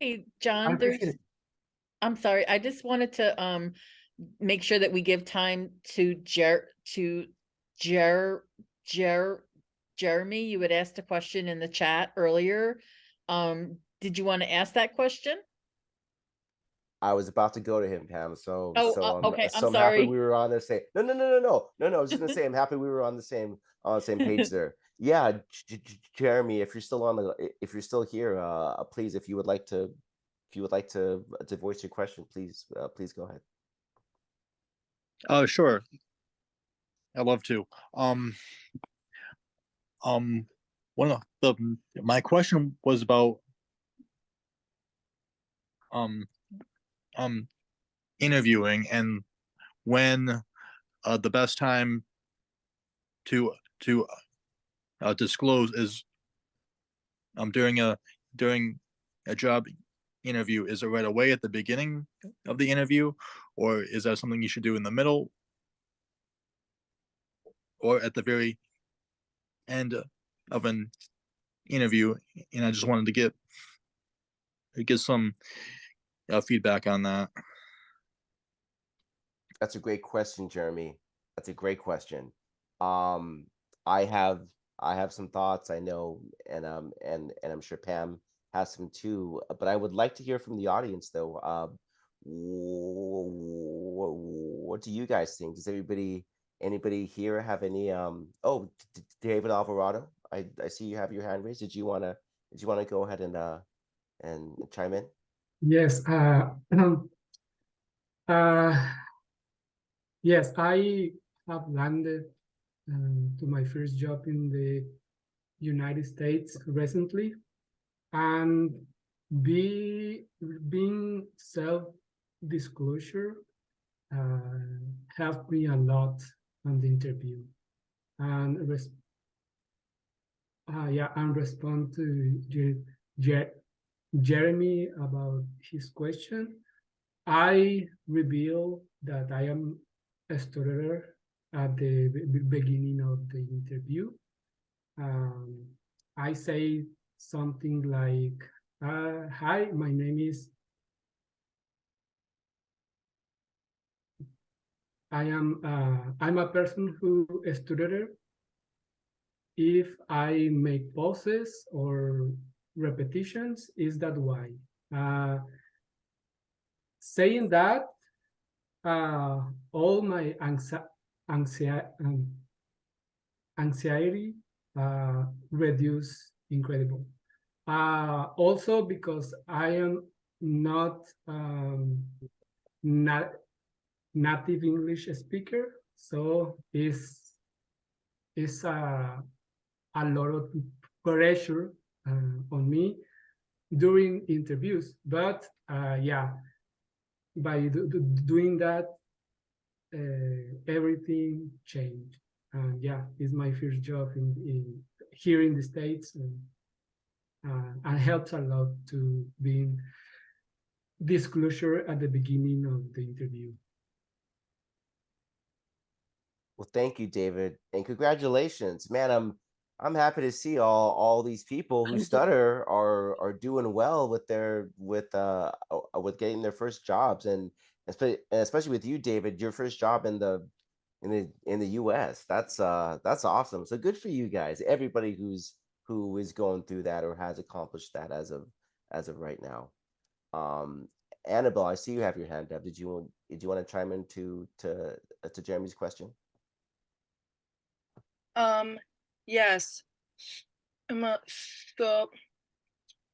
Hey, I John, appreciate it. I'm sorry, I just wanted to make sure that we give time to Jer Jeremy. You had asked a question in the chat earlier. Did you want to ask that question? I was about to go to him, Pam. Okay, I'm I'm happy sorry. we were on the same. No. I was just gonna say I'm happy we were on the same page there. Yeah, Jeremy, if you're still here, please, if you would like to voice your question, please go ahead. Sure. I'd love to. One of my question was about um interviewing, and when the best time to disclose is during a job interview. Is it right away at the beginning of the interview, or is that something you should do in the middle, or at the very end of an interview? And I just wanted to get some feedback on that. That's a great question, Jeremy. That's a great question. Um, I have I have some thoughts, I know, and I'm sure Pam has some too. But I would like to hear from the audience, though. What do you guys think? Does anybody here have any? Oh, David Alvarado, I see you have your hand raised. Did you wanna go ahead and chime in? Yes, uh, yes, I have landed to my first job in the United States recently, and being self-disclosure helped me a lot on the interview, and and respond to Jeremy about his question. I reveal that I am a stutterer at the beginning of the interview. I say something like, "Hi, my name is. I'm a person who is stutterer. If I make pauses or repetitions, is that why?" Saying that, all my anxiety reduce incredible. Also because I am not native English speaker, so it's a lot of pressure on me during interviews. But yeah, by doing that, everything changed. And yeah, it's my first job in here in the States, and helps a lot to being disclosure at the beginning of the interview. Well, thank you, David, and congratulations, man. I'm happy to see all these people who stutter are doing well with with getting their first jobs, especially with you, David, your first job in the US. That's awesome. So good for you guys. Everybody who is going through that or has accomplished that as of right now. Annabelle, I see you have your hand up. Did you want to chime in to Jeremy's question? Yes. So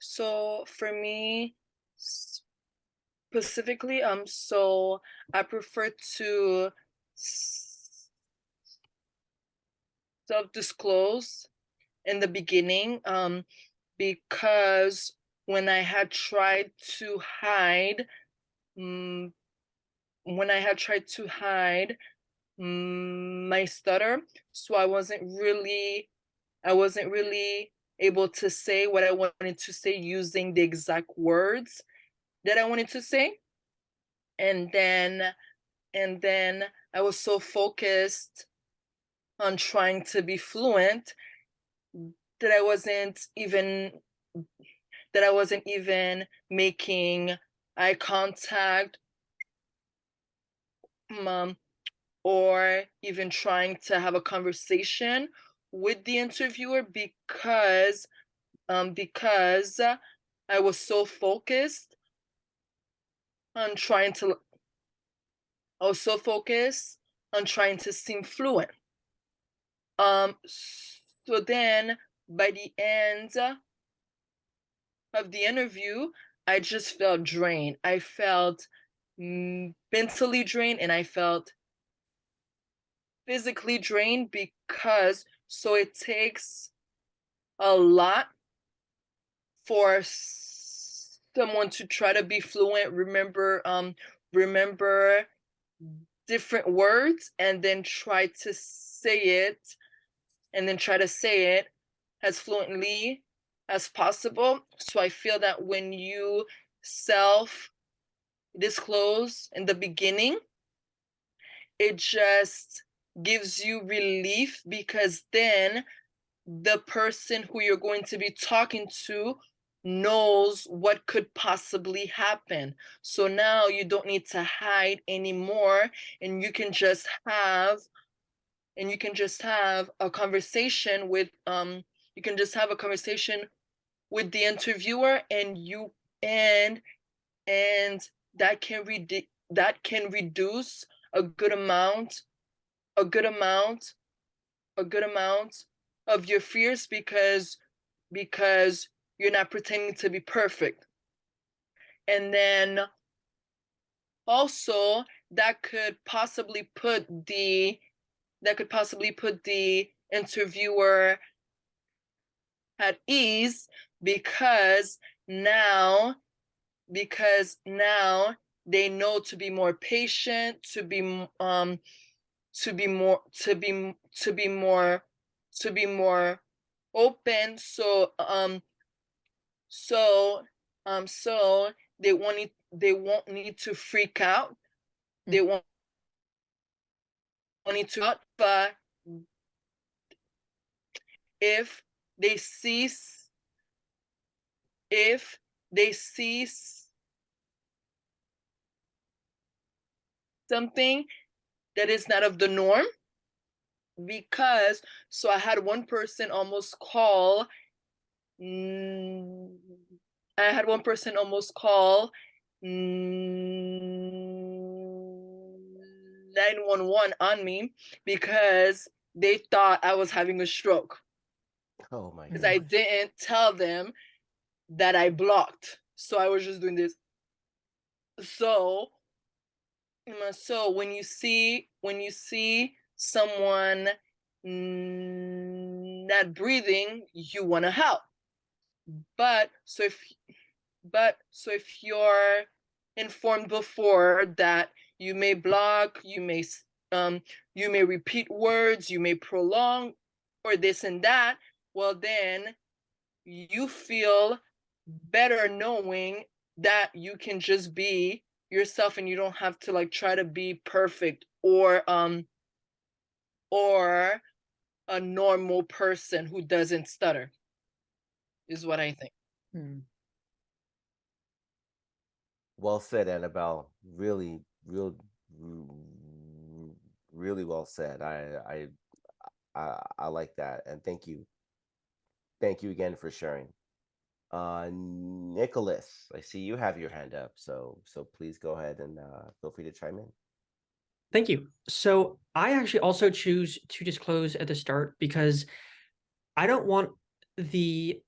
so for me specifically, so I prefer to self-disclose in the beginning, because when I had tried to hide, when I had tried to hide my stutter, so I wasn't really able to say what I wanted to say using the exact words that I wanted to say. And then I was so focused on trying to be fluent that I wasn't even making eye contact, or even trying to have a conversation with the interviewer because I was so focused on trying to seem fluent. So then by the end of the interview, I just felt drained. I felt mentally drained, and I felt physically drained, because so it takes a lot for someone to try to be fluent, remember different words, and then try to say it as fluently as possible. So I feel that when you self-disclose in the beginning, it just gives you relief, because then the person who you're going to be talking to knows what could possibly happen. So now you don't need to hide anymore, and you can just have a conversation with the interviewer, and that can reduce a good amount of your fears, because you're not pretending to be perfect. And then also that could possibly put the interviewer at ease, because now they know to be more patient, to be more open. So they won't need to freak out. They won't need to, but if they see something that is not of the norm, because so I had one person almost call 911 on me, because they thought I was having a stroke, Oh my because God. I didn't tell them that I blocked. So I was just doing this. So when you see someone not breathing, you want to help. But so if you're informed before that you may block, you may repeat words, you may prolong, or this and that, well, then you feel better knowing that you can just be yourself, and you don't have to like try to be perfect or a normal person who doesn't stutter, is what I think. Well said, Annabelle. Really, real, really well said. I like that, and thank you again for sharing. Nicholas, I see you have your hand up, so please go ahead and feel free to chime in. Thank you. So I actually also choose to disclose at the start because I don't want the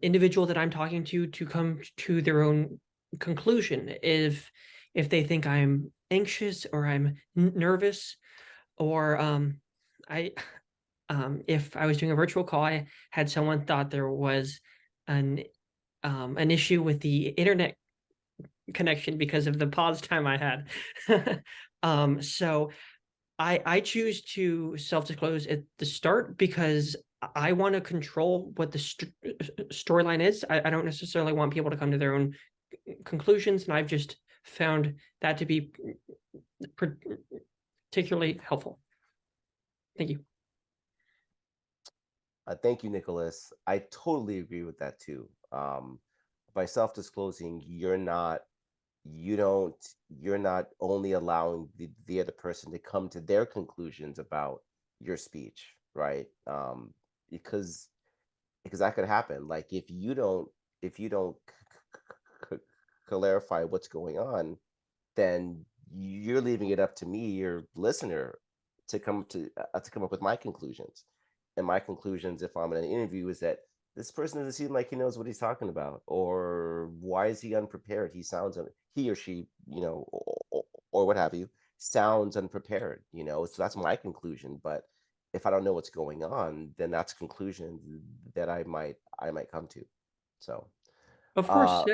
individual that I'm talking to come to their own conclusion. If they think I'm anxious or I'm nervous, or I if I was doing a virtual call, I had someone thought there was an issue with the internet connection because of the pause time I had. So I choose to self-disclose at the start because I want to control what the storyline is. I don't necessarily want people to come to their own conclusions, and I've just found that to be particularly helpful. Thank you. Thank you, Nicholas. I totally agree with that too. By self-disclosing, you're not only allowing the other person to come to their conclusions about your speech, right? Because that could happen. Like if you don't clarify what's going on, then you're leaving it up to me, your listener, to come up with my conclusions. And my conclusions, if I'm in an interview, is that this person doesn't seem like he knows what he's talking about, or why is he unprepared? He or she, or what have you, sounds unprepared. So that's my conclusion. But if I don't know what's going on, then that's a conclusion that I might come to. So, Of course. uh,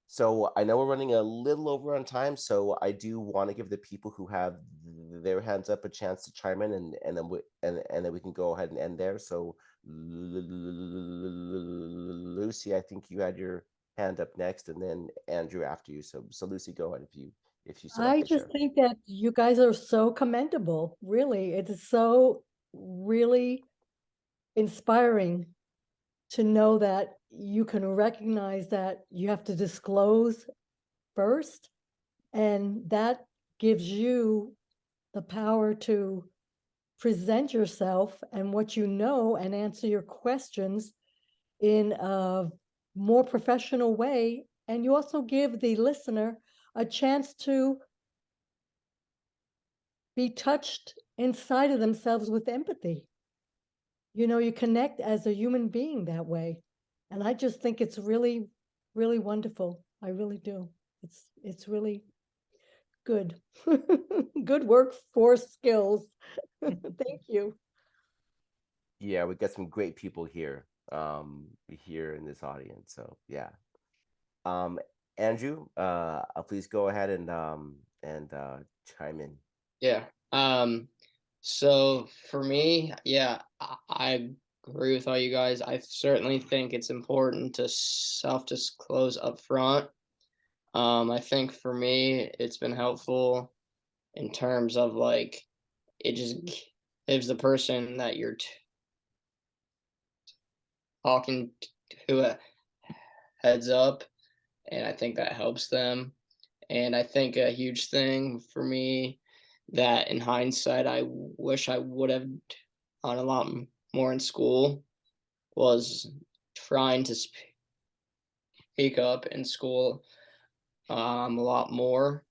so I know we're running a little over on time, so I do want to give the people who have their hands up a chance to chime in, and then we can go ahead and end there. So, Lucy, I think you had your hand up next, and then Andrew after you. So Lucy, go ahead if you still like I to just share. think that you guys are so commendable, really. It is so really inspiring to know that you can recognize that you have to disclose first, and that gives you the power to present yourself and what you know and answer your questions in a more professional way. And you also give the listener a chance to be touched inside of themselves with empathy. You connect as a human being that way. And I just think it's really, really wonderful. I really do. It's really good. Good workforce skills. Thank you. Yeah, we got some great people here in this audience. So yeah. Um, Andrew, please go ahead and chime in. Yeah. So for me, yeah, I agree with all you guys. I certainly think it's important to self-disclose up front. I think for me, it's been helpful in terms of like it just gives the person that you're talking to a heads up, and I think that helps them. And I think a huge thing for me that in hindsight I wish I would have done a lot more in school was trying to speak up in school a lot more.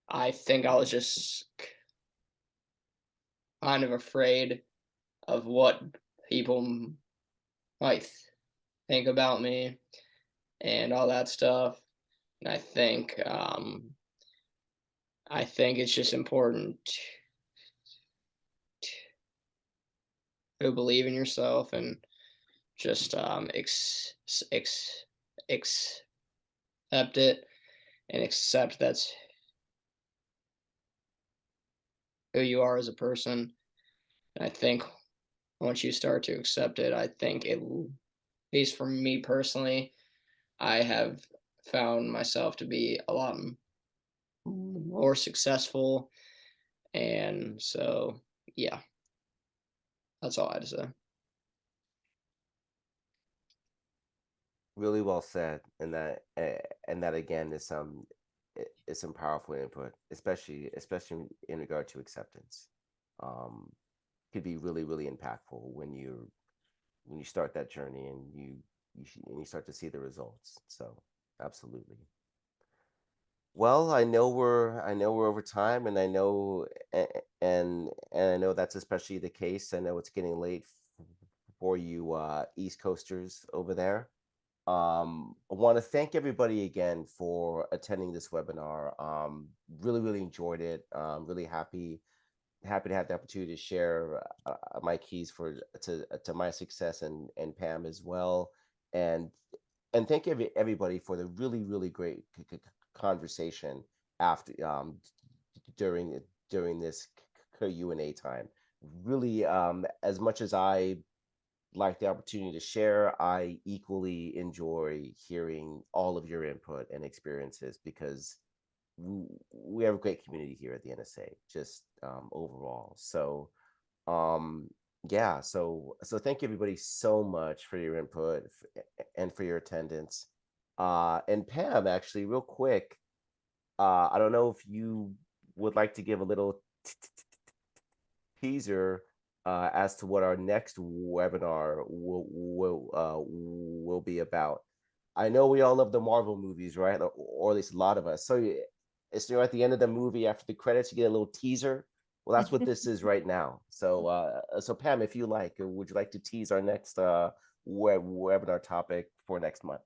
I think I was just kind of afraid of what people might think about me and all that stuff. And I think it's just important to believe in yourself and just accept it and accept that's who you are as a person. And I think once you start to accept it, I think it, at least for me personally, I have found myself to be a lot more successful. And so, yeah, that's all I had to say. Really well said, and that again is is some powerful input, especially in regard to acceptance. Could be really, really impactful when you start that journey and you start to see the results. So absolutely. Well, I know we're over time, and I know and I know that's especially the case. I know it's getting late for you East Coasters over there. I want to thank everybody again for attending this webinar. Really, really enjoyed it. Really happy to have the opportunity to share my keys to my success and Pam as well. And thank everybody for the really, really great conversation after during this Q&A time. Really, as much as I like the opportunity to share, I equally enjoy hearing all of your input and experiences because we have a great community here at the NSA, just overall. So, um, yeah, so thank you everybody so much for your input and for your attendance. And Pam, actually, real quick, I don't know if you would like to give a little teaser as to what our next webinar will be about. I know we all love the Marvel movies, right? Or at least a lot of us. So it's at the end of the movie after the credits, you get a little teaser. Well, that's what this is right now. So so Pam, if you like, would you like to tease our next webinar topic for next month?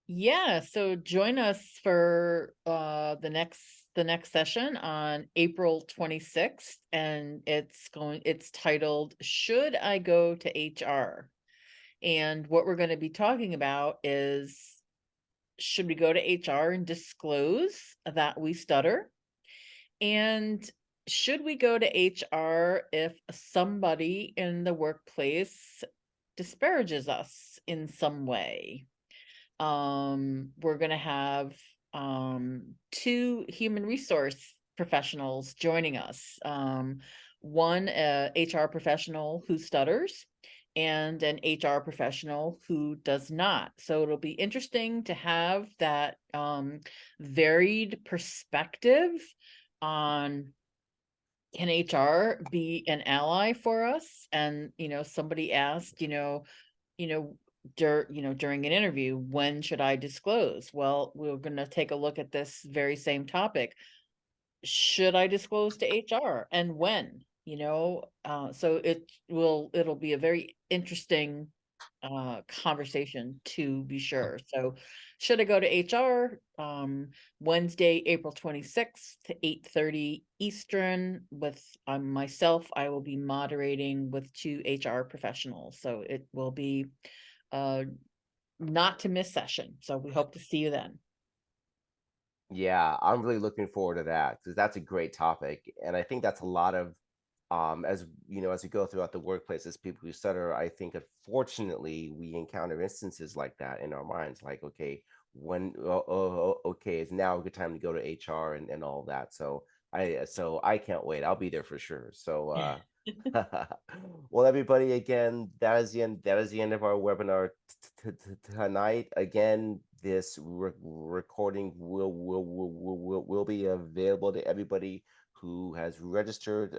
Yeah, so join us for the next session on April 26th, and it's titled Should I Go to HR? And what we're going to be talking about is, should we go to HR and disclose that we stutter? And should we go to HR if somebody in the workplace disparages us in some way? We're going to have two human resource professionals joining us. One HR professional who stutters and an HR professional who does not. So it'll be interesting to have that varied perspective on, can HR be an ally for us? And somebody asked, during an interview, when should I disclose? Well, we're going to take a look at this very same topic. Should I disclose to HR, and when? So it'll be a very interesting conversation, to be sure. So should I go to HR? Wednesday, April 26th to 8:30 Eastern with myself. I will be moderating with two HR professionals. So it will be not to miss session. So we hope to see you then. Yeah, I'm really looking forward to that because that's a great topic, and I think that's a lot of as as we go throughout the workplace as people who stutter, I think unfortunately we encounter instances like that in our minds, like okay, okay, it's now a good time to go to HR and all that. So I can't wait. I'll be there for sure. So well, everybody, again, that is the end of our webinar tonight. Again, this recording will be available to everybody who has registered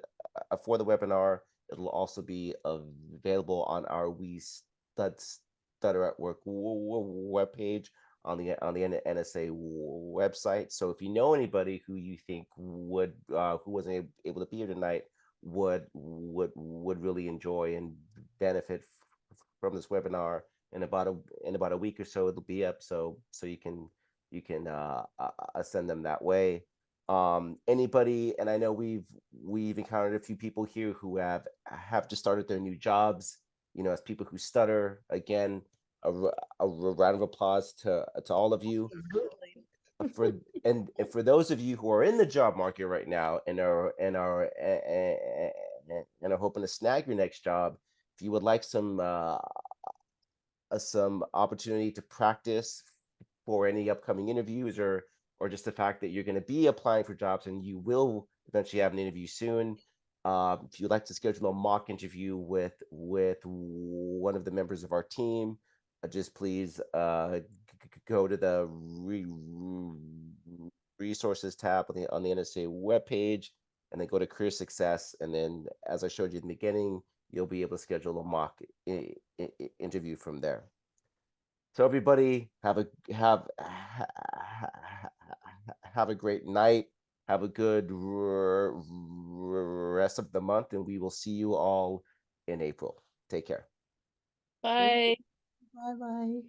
for the webinar. It'll also be available on our Stutter at Work webpage on the NSA website. So if you know anybody who you think would who wasn't able to be here tonight, would really enjoy and benefit from this webinar, in about a week or so it'll be up, so you can send them that way. Anybody, and I know we've encountered a few people here who have just started their new jobs, as people who stutter. Again, a round of applause to all of you. For and for those of you who are in the job market right now and are hoping to snag your next job, if you would like some opportunity to practice for any upcoming interviews, or just the fact that you're going to be applying for jobs and you will eventually have an interview soon. If you'd like to schedule a mock interview with one of the members of our team, just please go to the resources tab on the NSA webpage, and then go to career success. And then, as I showed you in the beginning, you'll be able to schedule a mock interview from there. So everybody, have a great night. Have a good rest of the month, and we will see you all in April. Take care. Bye. Bye-bye.